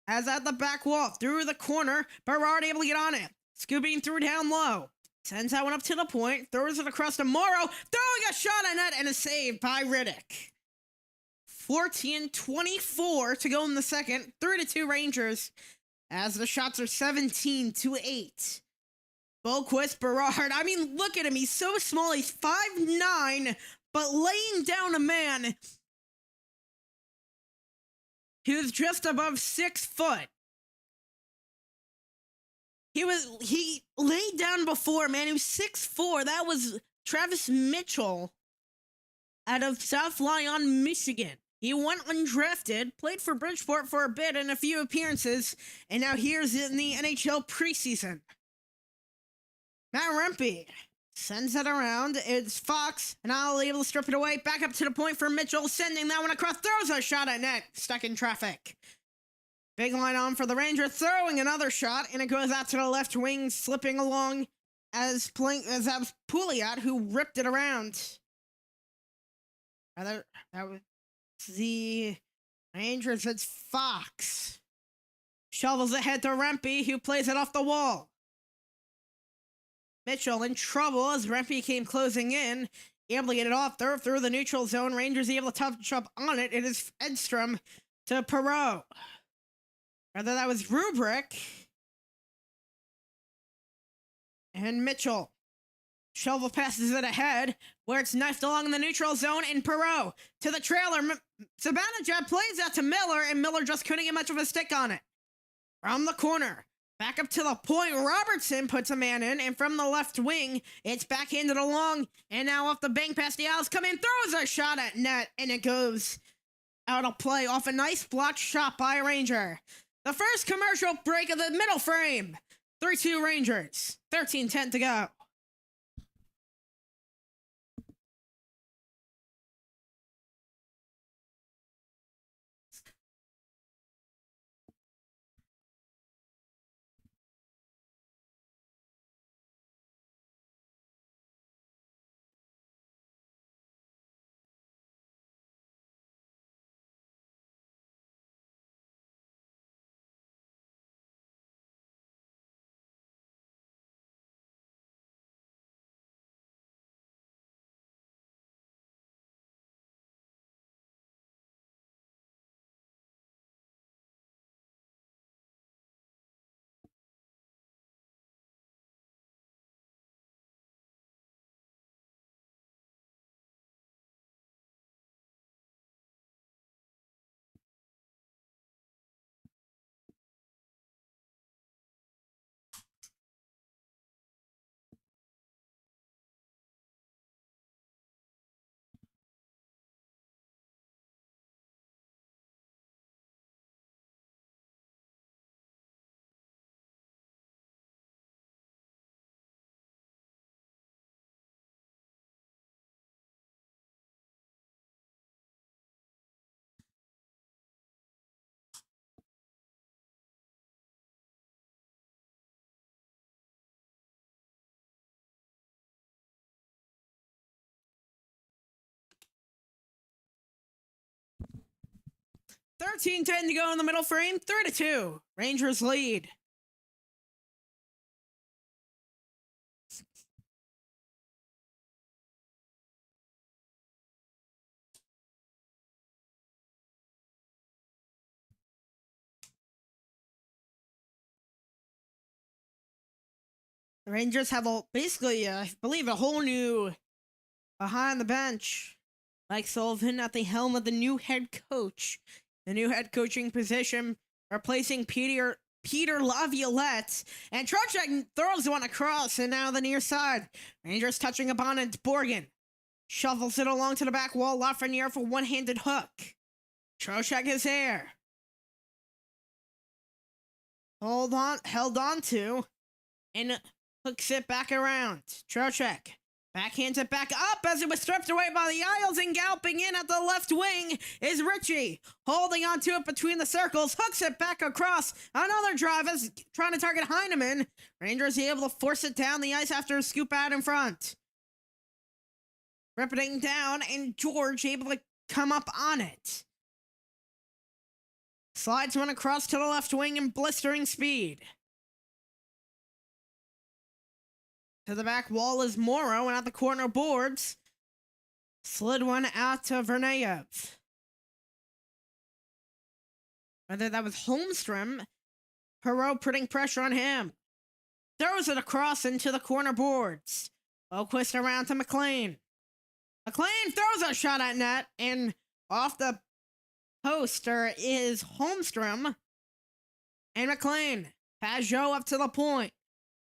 As at the back wall. Through the corner. Berardi able to get on it. Scooping through down low. Sends that one up to the point. Throws it across to Morrow. Throwing a shot at net and a save by Riddick. 14:24 to go in the second. 3-2 Rangers. As the shots are 17-8. Boquist, Berard. I mean, look at him. He's so small. He's 5'9", but laying down a man who's just above 6 foot. He laid down before, man. He was 6'4". That was Travis Mitchell out of South Lyon, Michigan. He went undrafted, played for Bridgeport for a bit and a few appearances, and now here's in the NHL preseason. Matt Rempe sends it around. It's Fox, and I'll able to strip it away. Back up to the point for Mitchell, sending that one across. Throws a shot at net, stuck in traffic. Big line on for the Rangers, throwing another shot, and it goes out to the left wing, slipping along as that was Pouliot who ripped it around. That was the Rangers. It's Fox. Shovels ahead to Rempe, who plays it off the wall. Mitchell in trouble as Rempe came closing in. Able to get it off through the neutral zone. Rangers able to touch up on it. It is Edstrom to Perreault. Rather, that was Rubrick. And Mitchell. Shovel passes it ahead, where it's knifed along the neutral zone, and Perreault to the trailer. Sabanajad plays out to Miller, and Miller just couldn't get much of a stick on it. From the corner, back up to the point, Robertson puts a man in, and from the left wing, it's backhanded along, and now off the bank past the Isles, come in, throws a shot at net, and it goes out of play off a nice blocked shot by a Ranger. The first commercial break of the middle frame. 3-2 Rangers, 13:10 to go. 13:10 to go in the middle frame. 3-2. Rangers lead. The Rangers have basically, I believe, a whole new behind the bench. Mike Sullivan at the helm of the new head coach. The new head coaching position, replacing Peter Laviolette. And Trocheck throws one across and now the near side. Rangers touching upon it. Borgen shuffles it along to the back wall. Lafreniere for one-handed hook. Trocheck is there. Held on to. And hooks it back around. Trocheck backhands it back up as it was stripped away by the Isles, and galloping in at the left wing is Ritchie. Holding on to it between the circles, hooks it back across. Another drive is trying to target Heineman. Rangers able to force it down the ice after a scoop out in front. Ripping down, and George able to come up on it. Slides one across to the left wing in blistering speed. To the back wall is Morrow, and at the corner boards, slid one out to Verneyev. Whether that was Holmstrom, Perreault putting pressure on him. Throws it across into the corner boards. Boquist around to McLean. McLean throws a shot at net, and off the poster is Holmstrom. And McLean. Pajot up to the point.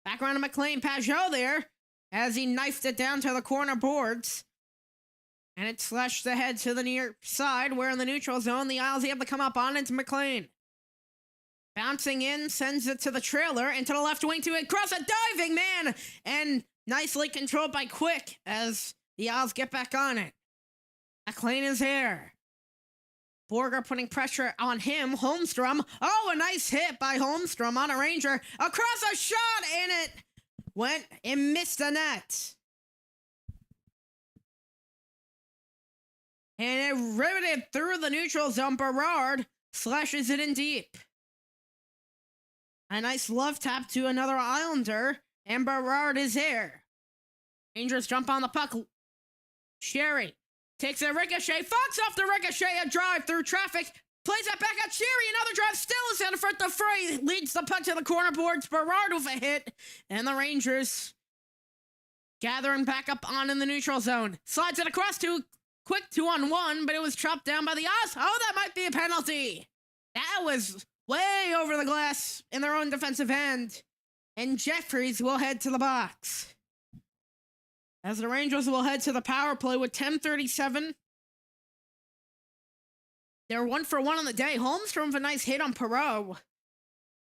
Back around to McLean. Pajot there as he knifed it down to the corner boards. And it slashed ahead to the near side, where in the neutral zone, the Isles able to come up on it to McLean. Bouncing in, sends it to the trailer, and to the left wing to it. Cross a diving man! And nicely controlled by Quick as the Isles get back on it. McLean is there. Borger putting pressure on him. Holmstrom. Oh, a nice hit by Holmstrom on a Ranger. Across a shot, and it went and missed the net. And it riveted through the neutral zone. Berard slashes it in deep. A nice love tap to another Islander, and Berard is there. Rangers jump on the puck. Sherry takes a ricochet, Fox off the ricochet, a drive through traffic, plays it back at Sherry, another drive, still is out of front, the fray, leads the puck to the corner boards, Berard with a hit, and the Rangers gathering back up on in the neutral zone, slides it across to Quick 2-on-1, but it was chopped down by the Oz. Oh, that might be a penalty. That was way over the glass in their own defensive end, and Jeffries will head to the box. As the Rangers will head to the power play with 10:37. They're 1-for-1 on the day. Holmstrom with a nice hit on Perreault.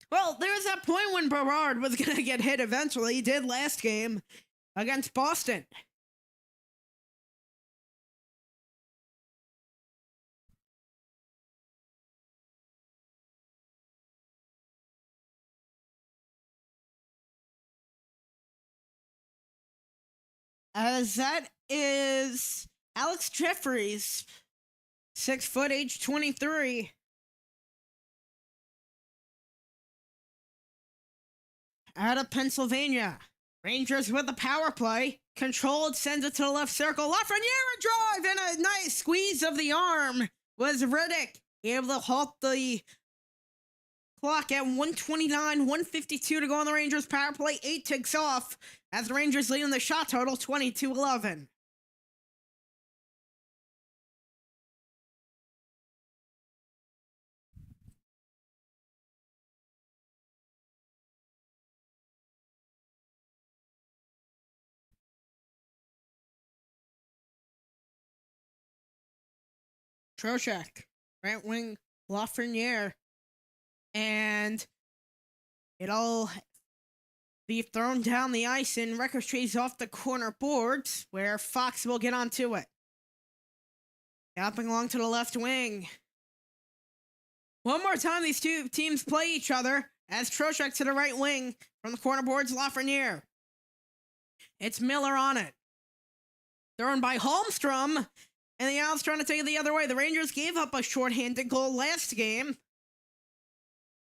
Well, there was that point when Berard was going to get hit eventually. He did last game against Boston. As that is Alex Jeffries, 6 foot, age 23. Out of Pennsylvania. Rangers with the power play. Controlled, sends it to the left circle. Lafreniere drive, and a nice squeeze of the arm was Riddick able to halt the clock at 1:29, 1:52 to go on the Rangers power play. 8 ticks off as the Rangers lead in the shot total, 20-11. Trocheck, right wing, Lafreniere, and it'll be thrown down the ice and ricochets off the corner boards, where Fox will get onto it. Galloping along to the left wing. One more time, these two teams play each other, as Trocheck to the right wing from the corner boards, Lafreniere. It's Miller on it. Thrown by Holmstrom, And the Isles trying to take it the other way. The Rangers gave up a shorthanded goal last game.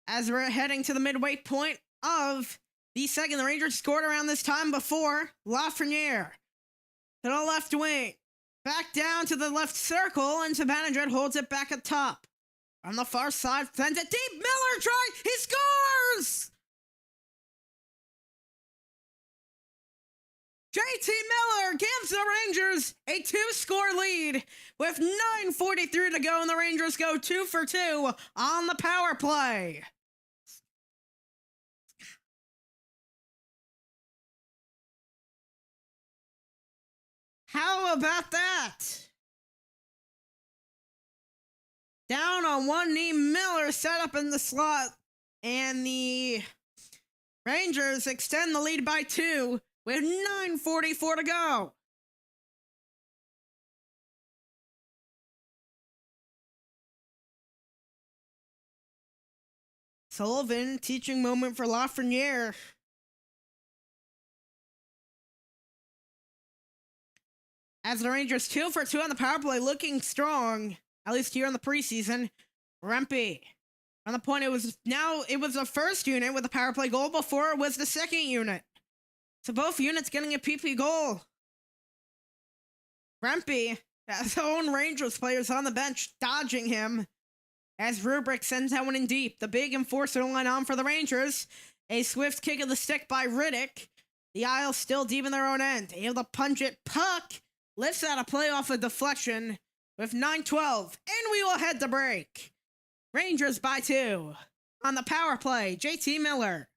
As we're heading to the midway point of the second, the Rangers scored around this time before. Lafreniere to the left wing. Back down to the left circle, and Zibanejad holds it back up top. On the far side, sends it deep. Miller tries. He scores! JT Miller gives the Rangers a 2-score lead with 9:43 to go, and the Rangers go 2 for 2 on the power play. How about that? Down on one knee, Miller set up in the slot, and the Rangers extend the lead by 2 with 9:44 to go. Sullivan, teaching moment for Lafreniere. As the Rangers 2 for 2 on the power play, looking strong, at least here in the preseason. Rempe on the point. It was the first unit with a power play goal. Before it was the second unit. So both units getting a PP goal. Rempe, his own Rangers players on the bench, dodging him. As Rubrick sends that one in deep. The big enforcer line on for the Rangers. A swift kick of the stick by Riddick. The Isles still deep in their own end. Able to punch it. Puck lifts out a play off a deflection with 9:12. And we will head to break. Rangers by 2. On the power play, JT Miller.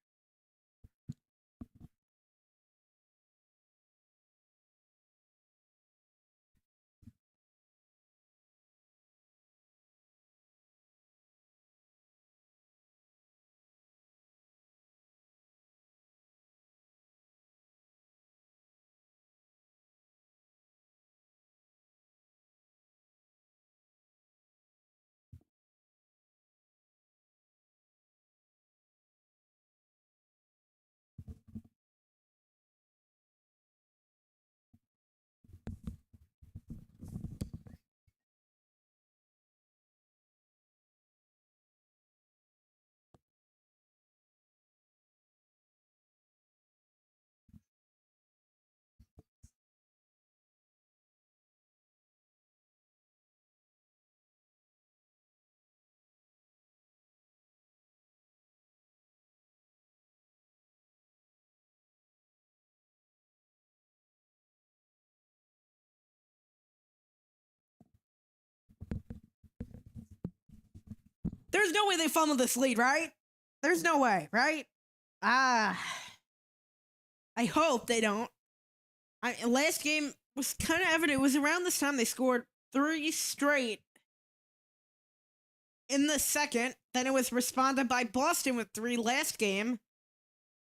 There's no way they fumbled this lead, right? There's no way, right? I hope they don't. Last game was kind of evident. It was around this time they scored 3 straight in the second. Then it was responded by Boston with 3 last game.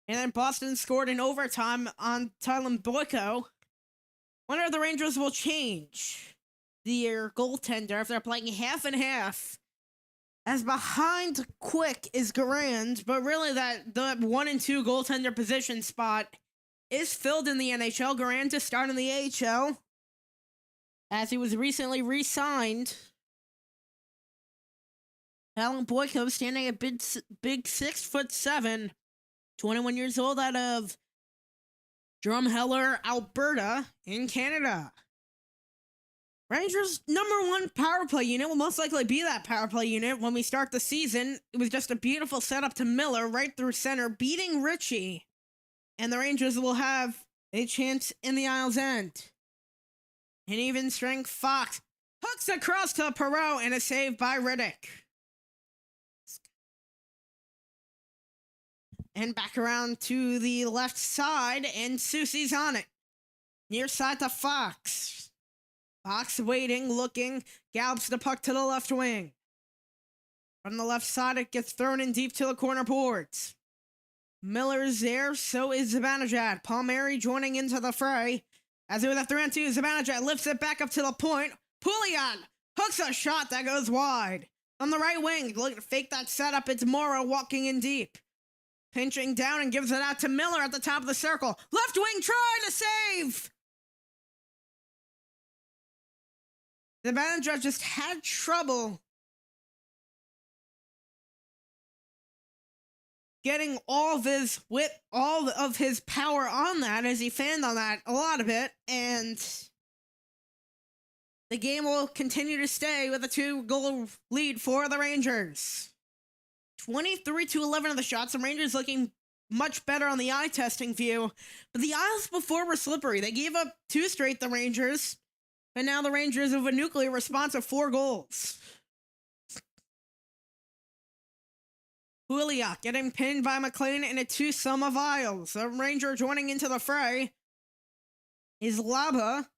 And then Boston scored in overtime on Tylen Boyko. Wonder if the Rangers will change their goaltender if they're playing half and half. As behind Quick is Garand, but really the 1 and 2 goaltender position spot is filled in the NHL. Garand to start in the AHL, as he was recently re-signed. Tylen Boyko standing at big 6'7", 21 years old, out of Drumheller, Alberta, in Canada. Rangers' #1 power play unit will most likely be that power play unit when we start the season. It was just a beautiful setup to Miller right through center, beating Ritchie. And the Rangers will have a chance in the Isles' end. An even strength Fox hooks across to Perreault, and a save by Riddick. And back around to the left side, and Susie's on it. Near side to Fox. Fox waiting, looking, gallops the puck to the left wing. From the left side, it gets thrown in deep to the corner boards. Miller is there, so is Zibanejad. Palmieri joining into the fray. As it was a 3-on-2, Zibanejad lifts it back up to the point. Pouliot hooks a shot that goes wide. On the right wing, looking to fake that setup, it's Morrow walking in deep. Pinching down and gives it out to Miller at the top of the circle. Left wing trying to save! The manager just had trouble getting all of his power on that, as he fanned on that a lot of it, and the game will continue to stay with a 2-goal lead for the Rangers. 23-11 of the shots. The Rangers looking much better on the eye testing view, but the Isles before were slippery. They gave up 2 straight, the Rangers, but now the Rangers have a nuclear response of 4 goals. Julia getting pinned by McLean in a 2-sum of Isles. The Ranger joining into the fray is Laba.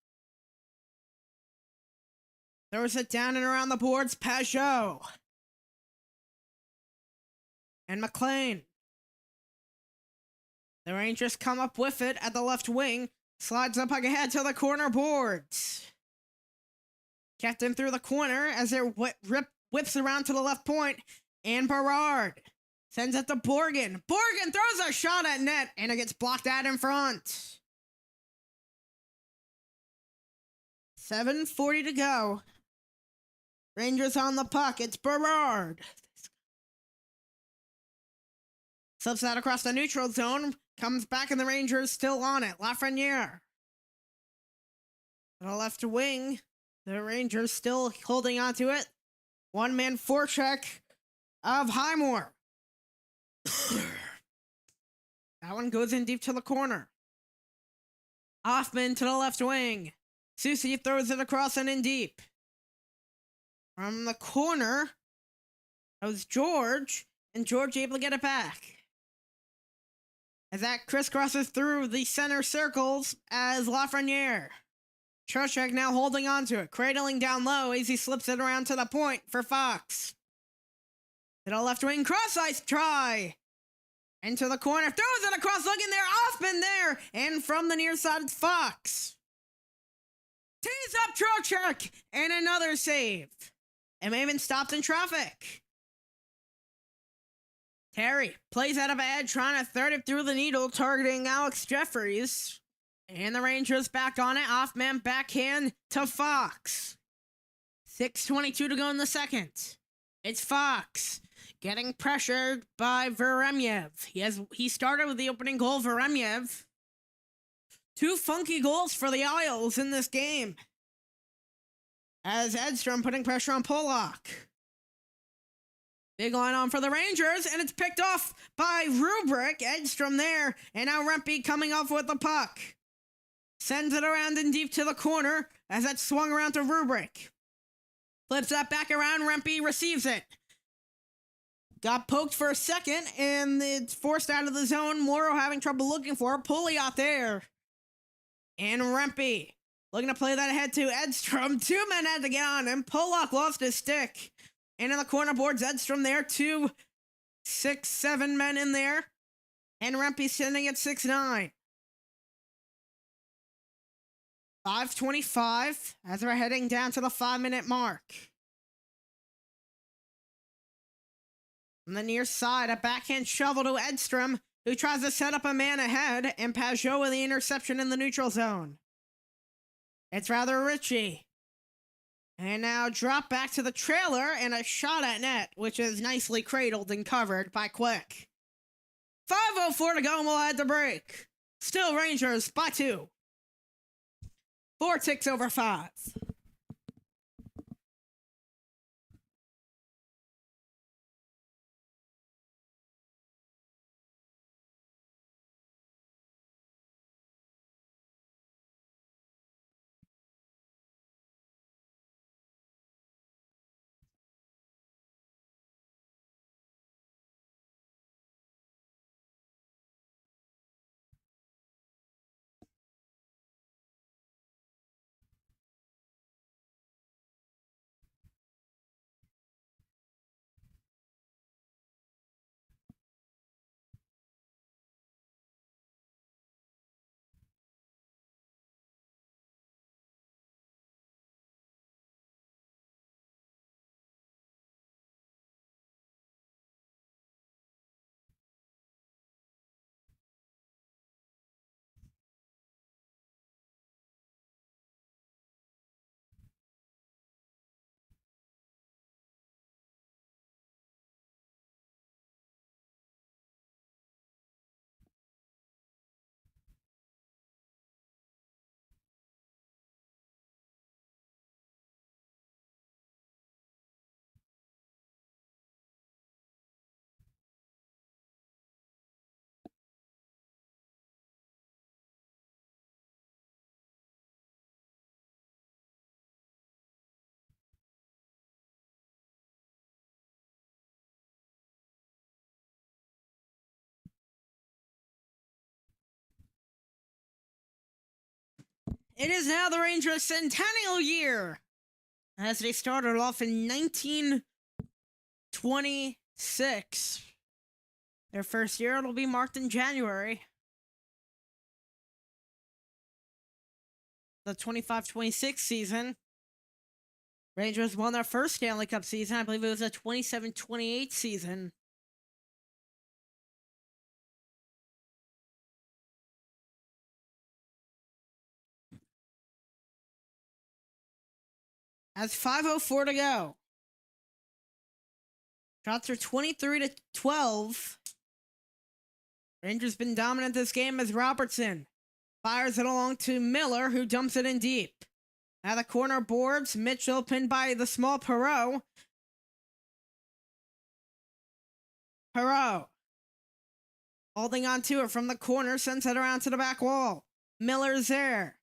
Throws it down and around the boards. Pajot. And McLean. The Rangers come up with it at the left wing. Slides up ahead to the corner boards. Kept him through the corner as it whips around to the left point. And Berard sends it to Borgen. Borgen throws a shot at net, and it gets blocked out in front. 7:40 to go. Rangers on the puck. It's Berard. Slips that across the neutral zone. Comes back, and the Rangers still on it. Lafreniere. On the left wing. The Rangers still holding on to it. One-man forecheck of Highmore. That one goes in deep to the corner. Hoffman to the left wing. Susie throws it across and in deep. From the corner, that was George, and George able to get it back. As that crisscrosses through the center circles as Lafreniere. Trocheck now holding on to it, cradling down low as he slips it around to the point for Fox. To the left wing, cross-ice try. Into the corner, throws it across, looking there, Hoffman there, and from the near side, it's Fox. Tees up Trocheck, and another save. It may have been stopped in traffic. Terry plays out of edge, trying to third it through the needle, targeting Alex Jeffries. And the Rangers back on it. Off-man backhand to Fox. 6:22 to go in the second. It's Fox getting pressured by Veremyev. He started with the opening goal, Veremyev. 2 funky goals for the Isles in this game. As Edstrom putting pressure on Pollock. Big line on for the Rangers, and it's picked off by Rubrick. Edstrom there, and now Rempe coming off with the puck. Sends it around and deep to the corner as that swung around to Rubrick. Flips that back around, Rempe receives it. Got poked for a second, and it's forced out of the zone. Morrow having trouble looking for it. Pouliot there. And Rempe looking to play that ahead to Edstrom. 2 men had to get on him. Pollock lost his stick. And in the corner boards, Edstrom there. 2, 6, 7 men in there. And Rempe sending at 6-9. 5:25 as we're heading down to the 5-minute mark. On the near side, a backhand shovel to Edstrom, who tries to set up a man ahead, and Pajot with the interception in the neutral zone. It's rather Ritchie. And now drop back to the trailer and a shot at net, which is nicely cradled and covered by Quick. 5:04 to go and we'll head to break. Still Rangers by 2. 4 ticks over 5. It is now the Rangers' centennial year, as they started off in 1926. Their first year will be marked in January. The 25-26 season, Rangers won their first Stanley Cup season. I believe it was a 27-28 season. As 5:04 to go. Shots are 23-12. Rangers been dominant this game as Robertson fires it along to Miller, who dumps it in deep. At the corner boards, Mitchell pinned by the small Perreault. Holding on to it from the corner, sends it around to the back wall. Miller's there.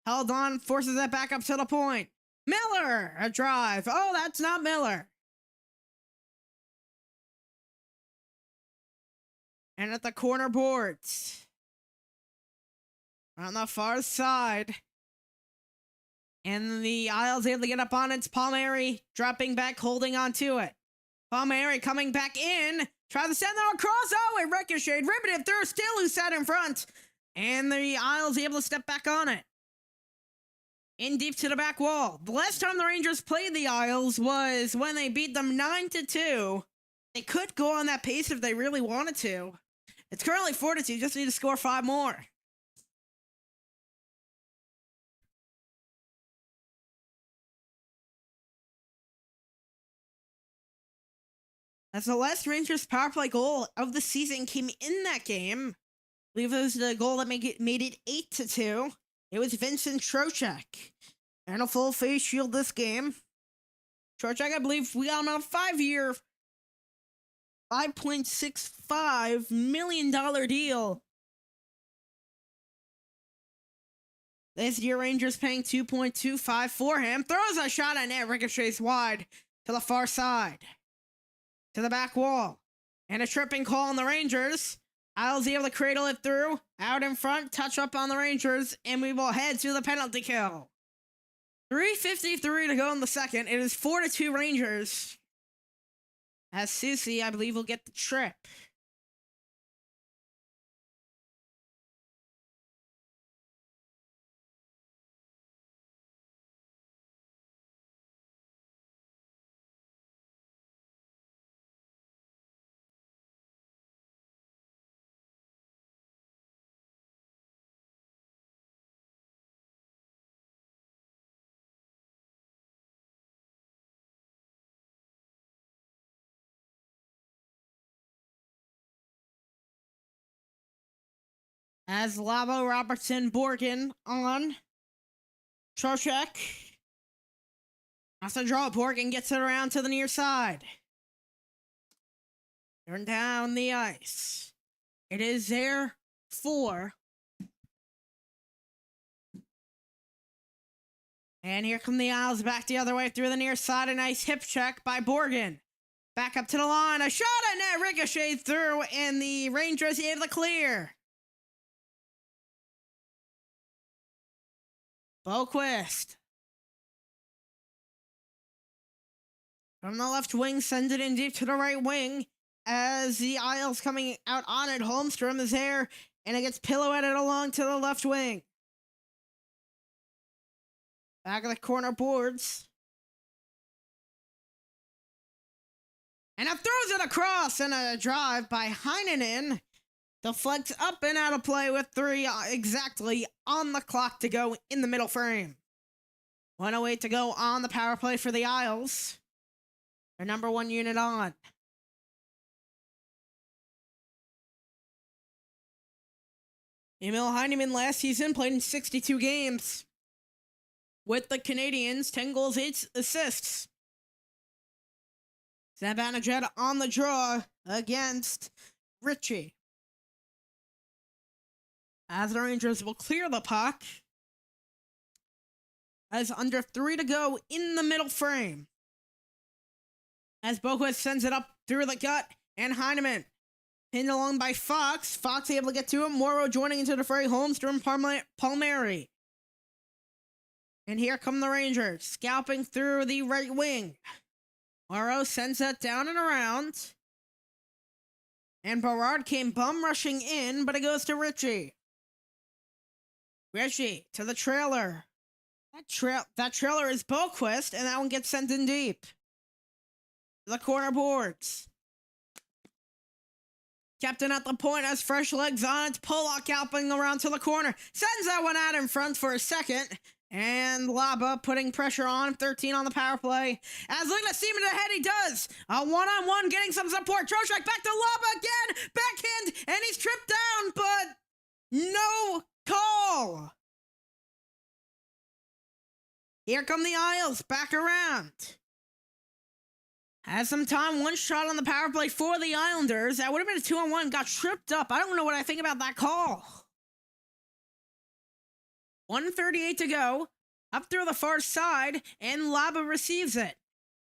Held on, forces it back up to the point. Miller! A drive. Oh, that's not Miller. And at the corner boards, on the far side, and the Isles able to get up on it. It's Palmieri dropping back, holding on to it. Palmieri coming back in, try to send it across. Oh, it ricocheted, riveted through, still who sat in front, and the Isles able to step back on it. In deep to the back wall. The last time the Rangers played the Isles was when they beat them 9-2. They could go on that pace if they really wanted to. It's currently 4-2, just need to score 5 more. As the last Rangers power play goal of the season came in that game. I believe it was the goal that made it 8-2. It was Vincent Trocheck. And a full face shield this game. Trocheck, I believe, we got him on a 5-year, $5.65 million deal. This year, Rangers paying $2.25 for him. Throws a shot at net, ricochets wide to the far side. To the back wall. And a tripping call on the Rangers. Isles able to cradle it through. Out in front, touch up on the Rangers. And we will head to the penalty kill. 3:53 to go in the second. It is 4-2 Rangers. As Susie, I believe, will get the trip. As Labo, Robertson, Borgen on. Trocheck. Has to draw. Borgen gets it around to the near side. Turn down the ice. It is there for. And here come the Isles back the other way through the near side. A nice hip check by Borgen. Back up to the line. A shot at net, ricocheted through, and the Rangers able to clear. Boquist. From the left wing, sends it in deep to the right wing. As the Isles coming out on it, Holmstrom is there, and it gets pirouetted along to the left wing. Back of the corner boards. And it throws it across, and a drive by Heinonen. Deflects up and out of play with 3 exactly on the clock to go in the middle frame. 1:08 to go on the power play for the Isles. Their number 1 unit on. Emil Heineman last season played in 62 games. With the Canadiens, 10 goals, 8 assists. Zibanejad on the draw against Ritchie. As the Rangers will clear the puck. As under 3 to go in the middle frame. As Boquist sends it up through the gut. And Heineman pinned along by Fox. Fox able to get to him. Morrow joining into the fray. Holmstrom, Palmieri. And here come the Rangers, scalping through the right wing. Morrow sends that down and around. And Berard came bum rushing in, but it goes to Richie. Richie to the trailer. That trailer is Boquist, and that one gets sent in deep. The corner boards. Captain at the point has fresh legs on it. Pollock galloping around to the corner. Sends that one out in front for a second. And Laba putting pressure on. 13 on the power play. As looking to steam it ahead, he does. A one-on-one getting some support. Trocheck back to Laba again. Backhand. And he's tripped down, but no call. Here come the Isles. Back around. Has some time, one shot on the power play for the Islanders. That would have been a 2-on-1, got tripped up. I don't know what I think about that call. 1:38 to go. Up through the far side, and Laba receives it.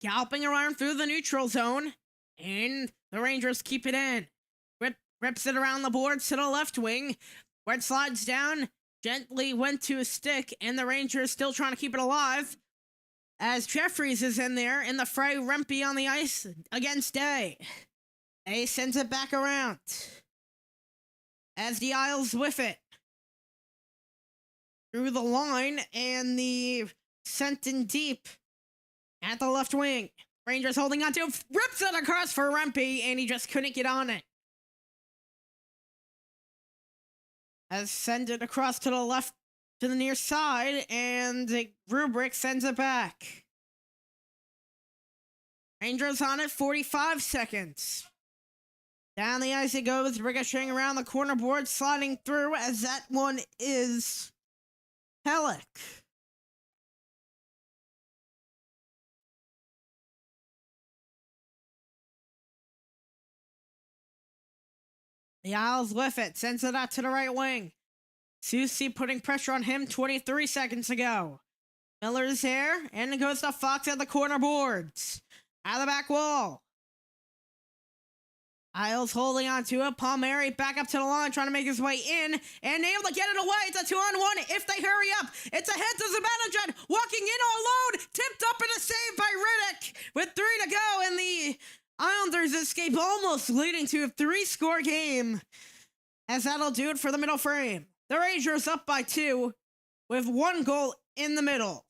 Galloping around through the neutral zone, and the Rangers keep it in. Rips it around the boards to the left wing, where it slides down, gently went to a stick, and the Rangers still trying to keep it alive. As Jeffries is in there in the fray, Rempe on the ice against Day. Day sends it back around. As the Isles whiff it. Through the line, and the sent in deep at the left wing. Rangers holding on to it, rips it across for Rempe, and he just couldn't get on it. As send it across to the left, to the near side, and Rubrick sends it back. Rangers on it, 45 seconds. Down the ice it goes, ricocheting around the corner board, sliding through, as that one is Pellick. The Isles with it, sends it out to the right wing. Susie putting pressure on him 23 seconds ago. Miller's there, and it goes to Fox at the corner boards. Out of the back wall. Isles holding on to it. Palmieri back up to the line, trying to make his way in, and able to get it away. It's a 2-on-1 if they hurry up. It's ahead to Zibanejad, walking in all alone, tipped up and a save by Riddick. With 3 to go, and the Islanders escape, almost leading to a 3-score game. As that'll do it for the middle frame. The Rangers up by 2 with 1 goal in the middle.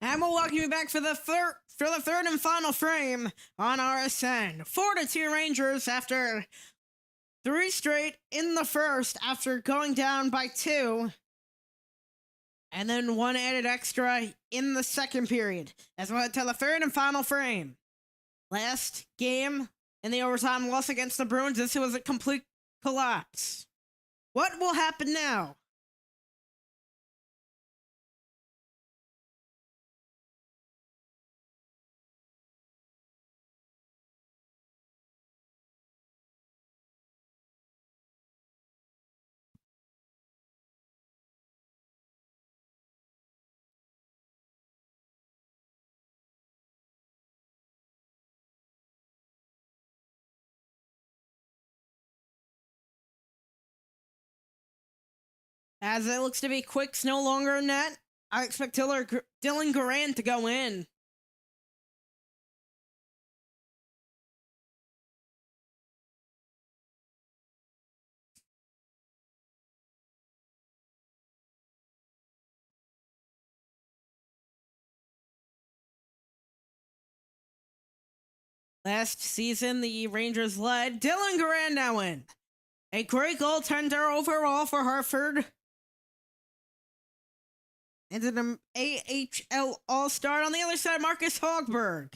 And we'll welcome you back for the third and final frame on RSN. 4-2 Rangers after 3 straight in the first after going down by 2. And then 1 added extra in the second period. As we head to the third and final frame. Last game in the overtime loss against the Bruins, this was a complete collapse. What will happen now? As it looks to be Quick's no longer in net, I expect Dylan Garand to go in. Last season, the Rangers led. Dylan Garand now in. A great goaltender overall for Hartford. And an AHL All-Star. On the other side, Marcus Hogberg.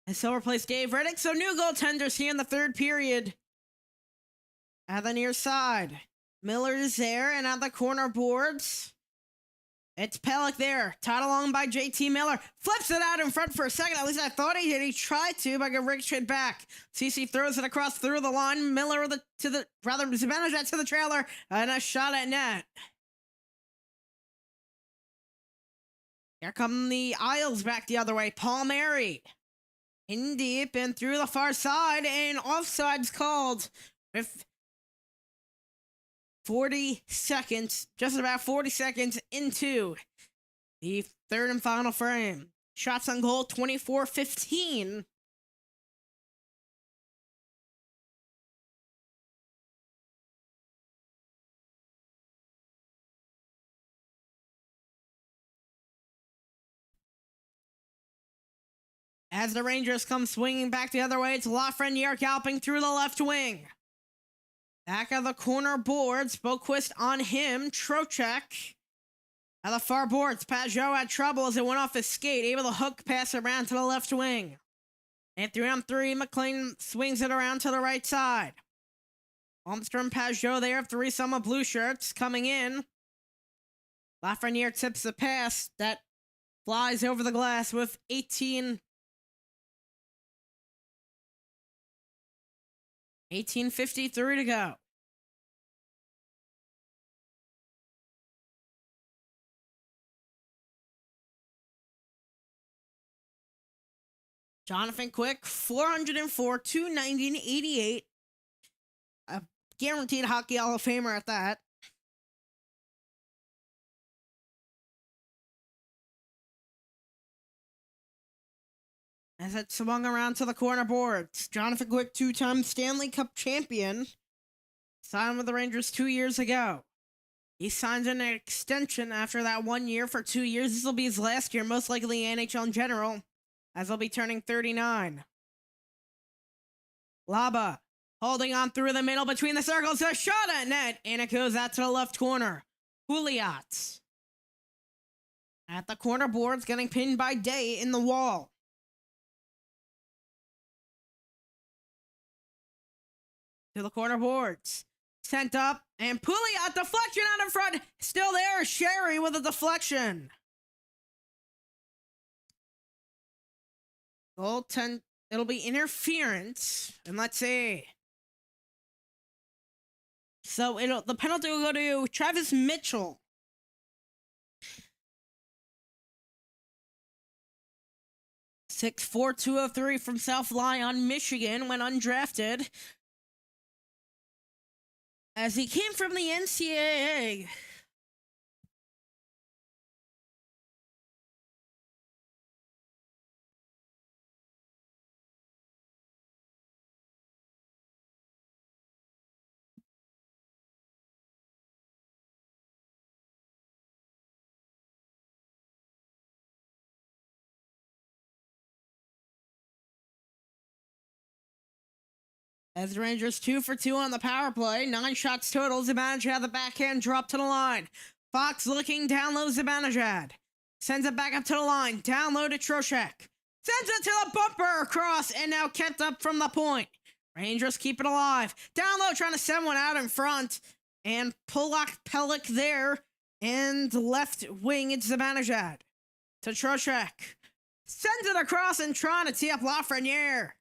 And so replaced Dave Reddick. So new goaltenders here in the third period. At the near side, Miller's there, and at the corner boards, it's Pellick there, tied along by JT Miller. Flips it out in front for a second. At least I thought he did. He tried to, but got ricocheted back. CC throws it across through the line. Miller Zibanejad to the trailer, and a shot at net. Here come the Isles back the other way. Palmieri in deep and through the far side, and offside's called with 40 seconds, just about 40 seconds into the third and final frame. Shots on goal, 24-15. As the Rangers come swinging back the other way, it's Lafreniere galloping through the left wing. Back of the corner boards, Boquist on him, Trocheck. At the far boards, Pajot had trouble as it went off his skate, able to hook pass around to the left wing. And 3-on-3, McLean swings it around to the right side. Holmstrom, Pajot there, threesome of blue shirts coming in. Lafreniere tips the pass that flies over the glass with 18:53 to go. Jonathan Quick, 404, 290, and 88. A guaranteed Hockey Hall of Famer at that. As it swung around to the corner boards, Jonathan Quick, 2-time Stanley Cup champion, signed with the Rangers 2 years ago. He signed an extension after that 1 year for 2 years. This will be his last year, most likely NHL in general, as he'll be turning 39. Laba holding on through the middle between the circles, a shot at net, and it goes out to the left corner. Pouliot at the corner boards, getting pinned by Day in the wall. To the corner boards. Sent up, and Pouliot, deflection out in front. Still there, Sherry with a deflection. Goaltend, it'll be interference. And let's see. So the penalty will go to Travis Mitchell. .6'4", 203 from South Lyon, Michigan, when undrafted. As he came from the NCAA. As the Rangers 2 for 2 on the power play, 9 shots total. Zibanejad the backhand drop to the line. Fox looking down low. Zibanejad sends it back up to the line. Down low to Trocheck. Sends it to the bumper across and now kept up from the point. Rangers keep it alive. Down low trying to send one out in front. And Pellick there. And left wing it's Zibanejad to Trocheck. Sends it across and trying to tee up Lafreniere.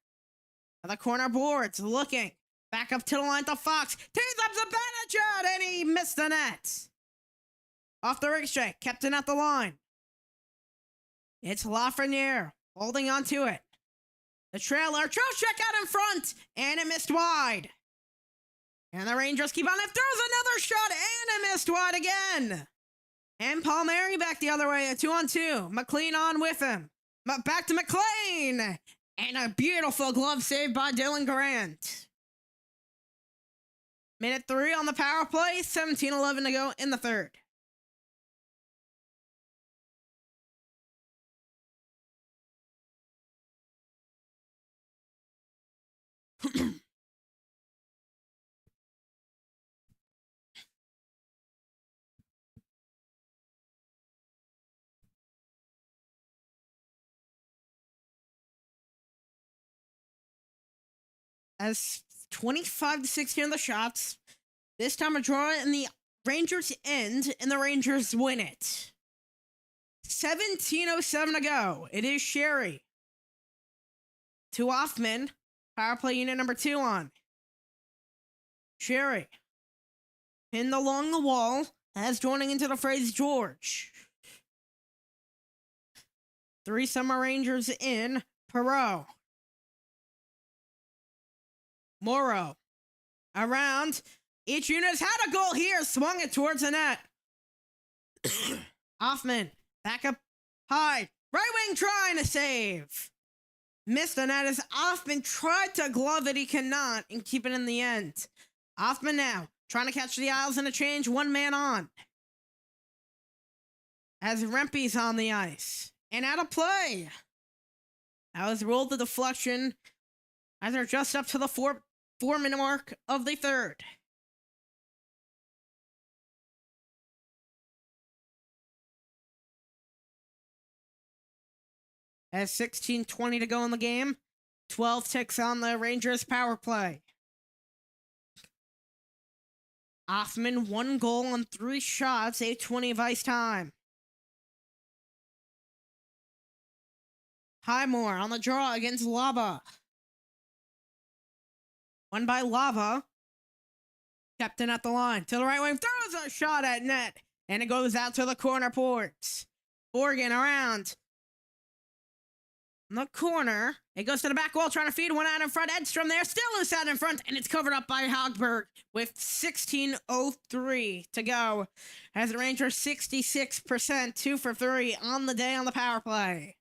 The corner boards looking back up to the line to Fox. Tees up Zibanejad and he missed the net. Off the ricochet, kept it at the line. It's Lafreniere holding on to it. The trailer, Trocheck out in front, and it missed wide. And the Rangers keep on it, throws another shot, and it missed wide again. And Palmieri back the other way, a 2-on-2. McLean on with him. Back to McLean. And a beautiful glove save by Dylan Grant. Minute 3 on the power play, 17-11 to go in the third. As 25-16 of the shots, this time a draw in the Rangers end, and the Rangers win it. 17:07 to go. It is Sherry to Hoffman. Power play unit number 2 on. Sherry pinned along the wall as joining into the phrase George. 3 Summer Rangers in. Perot. Morrow. Around. Each unit has had a goal here. Swung it towards the net. Hoffman. Back up high. Right wing trying to save. Missed the net as Hoffman tried to glove it. He cannot and keep it in the end. Hoffman now trying to catch the Isles in a change. 1 man on. As Rempe's on the ice. And out of play. That was ruled the deflection as they're just up to the 4-minute mark of the third. As 16:20 to go in the game, 12 ticks on the Rangers power play. Hoffman 1 goal on 3 shots, 8:20 of ice time. Highmore on the draw against Lava. Won by Lava. Captain at the line. To the right wing. Throws a shot at net. And it goes out to the corner ports. Borgen around. In the corner. It goes to the back wall trying to feed one out in front. Edstrom there. Still loose out in front. And it's covered up by Hogberg with 16:03 to go. As the Rangers 66%, 2 for 3 on the day on the power play.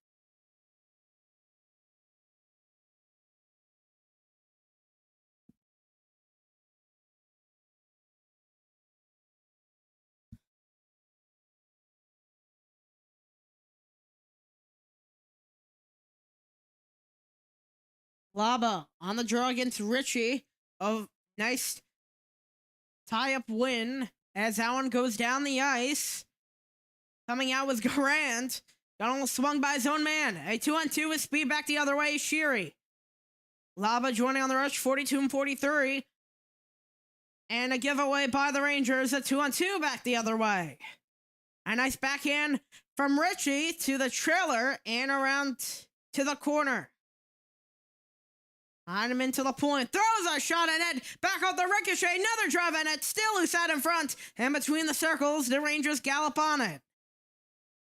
Laba on the draw against Richie. A nice tie-up win as that one goes down the ice. Coming out was Garand. Got almost swung by his own man. A 2-on-2 with speed back the other way. Sheary. Laba joining on the rush, 42 and 43. And a giveaway by the Rangers, a 2-on-2 back the other way. A nice backhand from Richie to the trailer and around to the corner. On him into the point. Throws a shot at net. Back out the ricochet. Another drive at net. Still loose out in front. And between the circles, the Rangers gallop on it.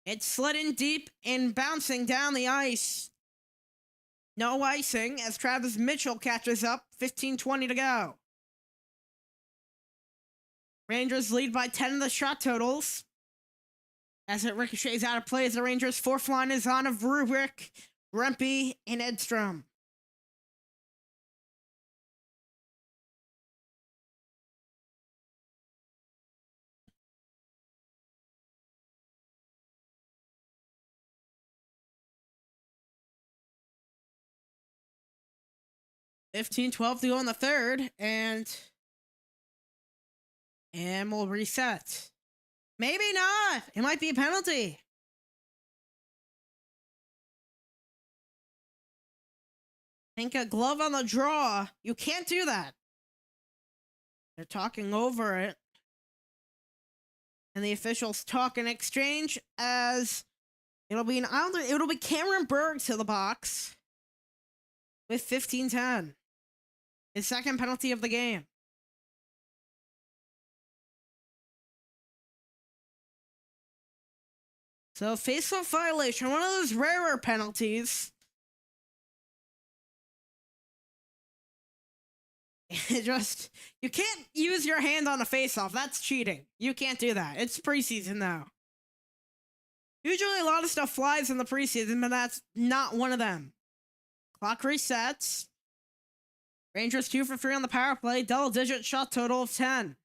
It's slid in deep and bouncing down the ice. No icing as Travis Mitchell catches up. 15:20 to go. Rangers lead by 10 of the shot totals. As it ricochets out of play as the Rangers' fourth line is on of Rubrick, Rempe, and Edstrom. 15-12 to go in the third, and we'll reset. Maybe not. It might be a penalty. Think a glove on the draw. You can't do that. They're talking over it. And the officials talk in exchange as it'll be Cameron Berg to the box with 15-10. His second penalty of the game. So face-off violation, one of those rarer penalties. You can't use your hand on a face-off. That's cheating. You can't do that. It's preseason now. Usually a lot of stuff flies in the preseason, but that's not one of them. Clock resets. Rangers 2 for 3 on the power play. Double-digit shot total of 10.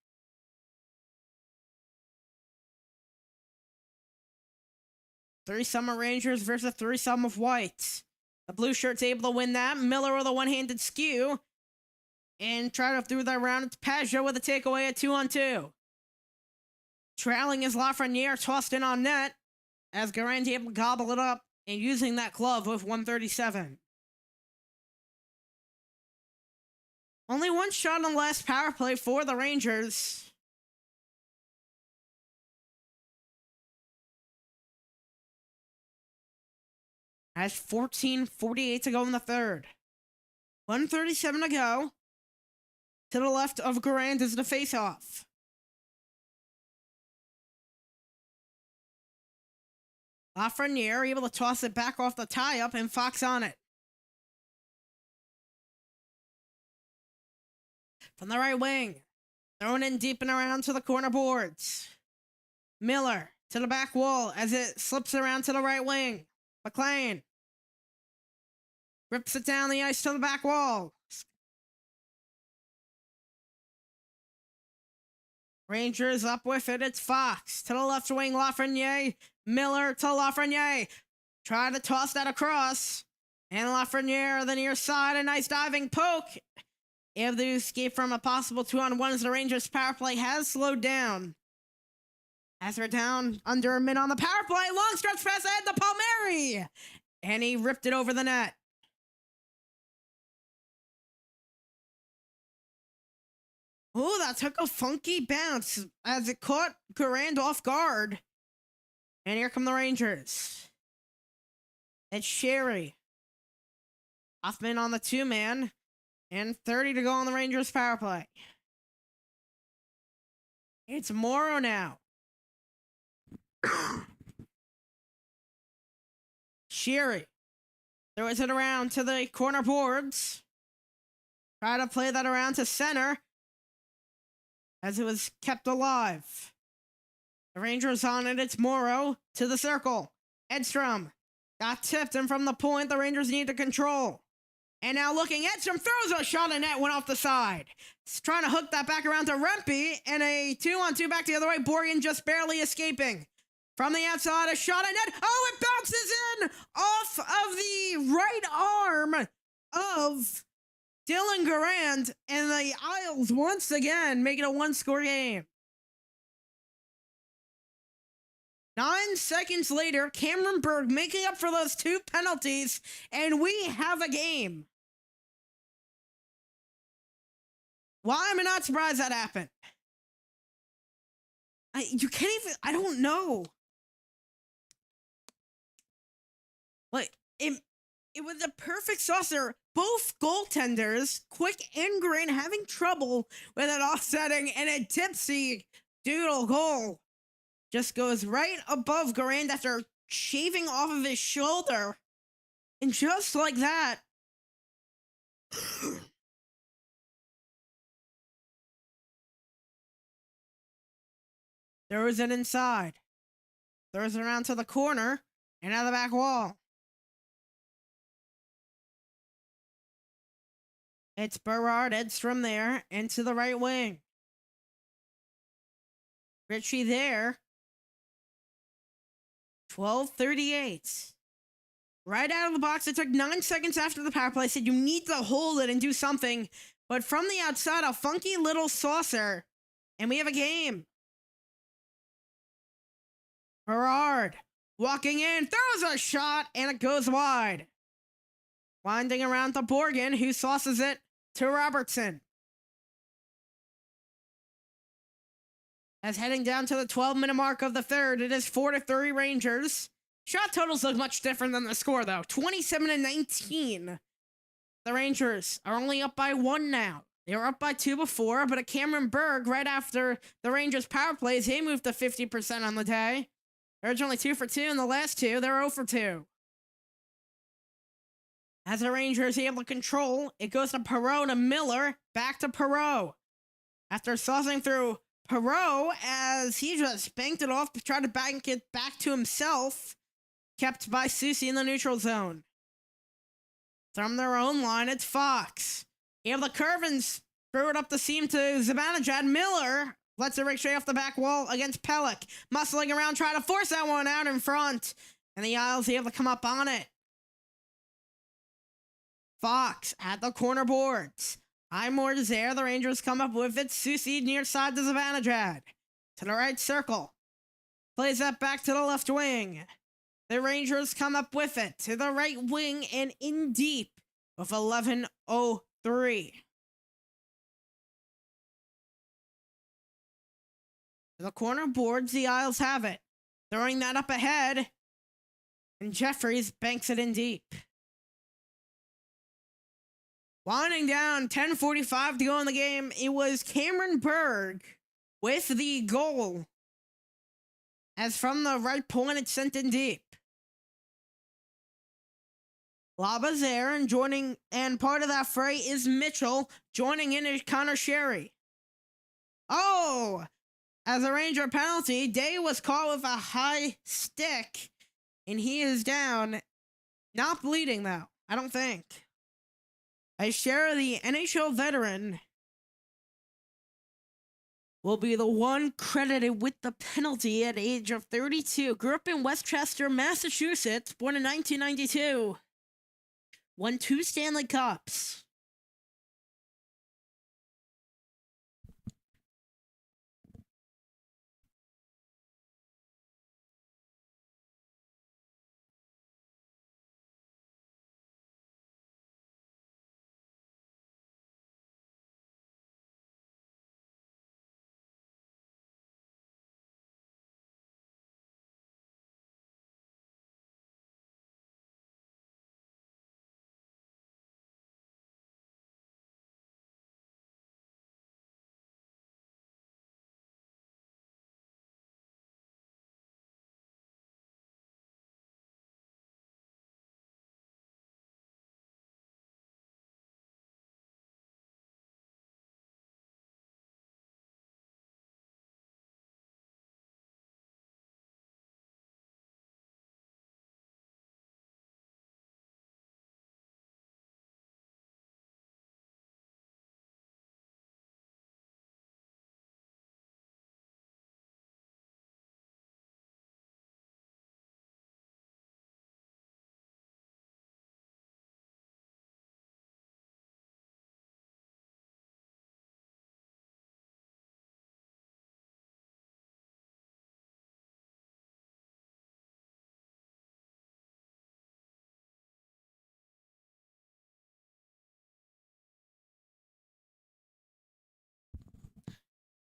Three-sum of Rangers versus three-sum of White. The blue shirt's able to win that. Miller with a one-handed skew. And try to through that round. It's Pajot with a takeaway at 2-on-2. Trailing is Lafreniere, tossed in on net. As Garand able to gobble it up. And using that glove with 137. Only one shot on the last power play for the Rangers. Has 14:48 to go in the third. 1:37 to go. To the left of Garand is the face-off. Lafreniere able to toss it back off the tie-up and Fox on it. From the right wing. Thrown in deep and around to the corner boards. Miller to the back wall as it slips around to the right wing. McLean. Rips it down the ice to the back wall. Rangers up with it. It's Fox. To the left wing, Lafreniere. Miller to Lafreniere. Try to toss that across. And Lafreniere the near side. A nice diving poke. Able to escape from a possible 2-on-1 as the Rangers power play has slowed down. As we're down under a minute on the power play. Long stretch pass ahead to Palmieri. And he ripped it over the net. Oh, that took a funky bounce as it caught Garand off guard. And here come the Rangers. It's Sherry. Hoffman on the two-man. And 30 to go on the Rangers power play. It's Morrow now. Sherry throws it around to the corner boards. Try to play that around to center. As it was kept alive. The Rangers on it. It's Morrow to the circle. Edstrom got tipped, and from the point, the Rangers need to control. And now looking, Edstrom throws a shot in net, went off the side. He's trying to hook that back around to Rempe, and a 2-on-2 back the other way. Borgen just barely escaping. From the outside, a shot in net. Oh, it bounces in off of the right arm of Dylan Garand, and the Isles once again make it a one-score game. 9 seconds later, Cameron Berg making up for those two penalties, and we have a game. Why am I not surprised that happened? I don't know. Like, it was a perfect saucer. Both goaltenders, Quick and Green, having trouble with it offsetting, and a tipsy doodle goal just goes right above Garand after shaving off of his shoulder. And just like that, throws it inside. Throws it around to the corner and out of the back wall. It's Berard Edstrom there, and to the right wing. Ritchie there. 12:38 right out of the box. It took 9 seconds after the power play. Said you need to hold it and do something. But from the outside, a funky little saucer. And we have a game. Berard walking in, throws a shot, and it goes wide. Winding around to Borgen, who sauces it to Robertson. As heading down to the 12-minute mark of the third, it is 4-3 Rangers. Shot totals look much different than the score, though. 27-19. The Rangers are only up by 1 now. They were up by 2 before, but at Cameron Berg, right after the Rangers' power plays, he moved to 50% on the day. They're only 2 for 2 in the last 2. They're 0 for 2. As the Rangers are able to control, it goes to Perreault to Miller, back to Perreault. After saucing through Perreault, as he just banked it off to try to bank it back to himself, kept by Soucy in the neutral zone. From their own line, it's Fox. Able to curve and throw it up the seam to Zibanejad. Miller lets it rake straight off the back wall against Pelech. Muscling around, trying to force that one out in front. And the Isles able to come up on it. Fox at the corner boards. Highmore is there. The Rangers come up with it. Soucy near side to Zibanejad. To the right circle. Plays that back to the left wing. The Rangers come up with it to the right wing and in deep with 11:03. The corner boards, the Isles have it. Throwing that up ahead. And Jeffries banks it in deep. Winding down, 10:45 to go in the game. It was Cameron Berg with the goal. As from the right point, it's sent in deep. Laba's there and joining, and part of that fray is Mitchell. Joining in is Connor Sherry. Oh! As a Ranger penalty, Day was caught with a high stick, and he is down. Not bleeding, though, I don't think. As Sherry, the NHL veteran, will be the one credited with the penalty at age of 32. Grew up in Westchester, Massachusetts, born in 1992. Won 2 Stanley Cups.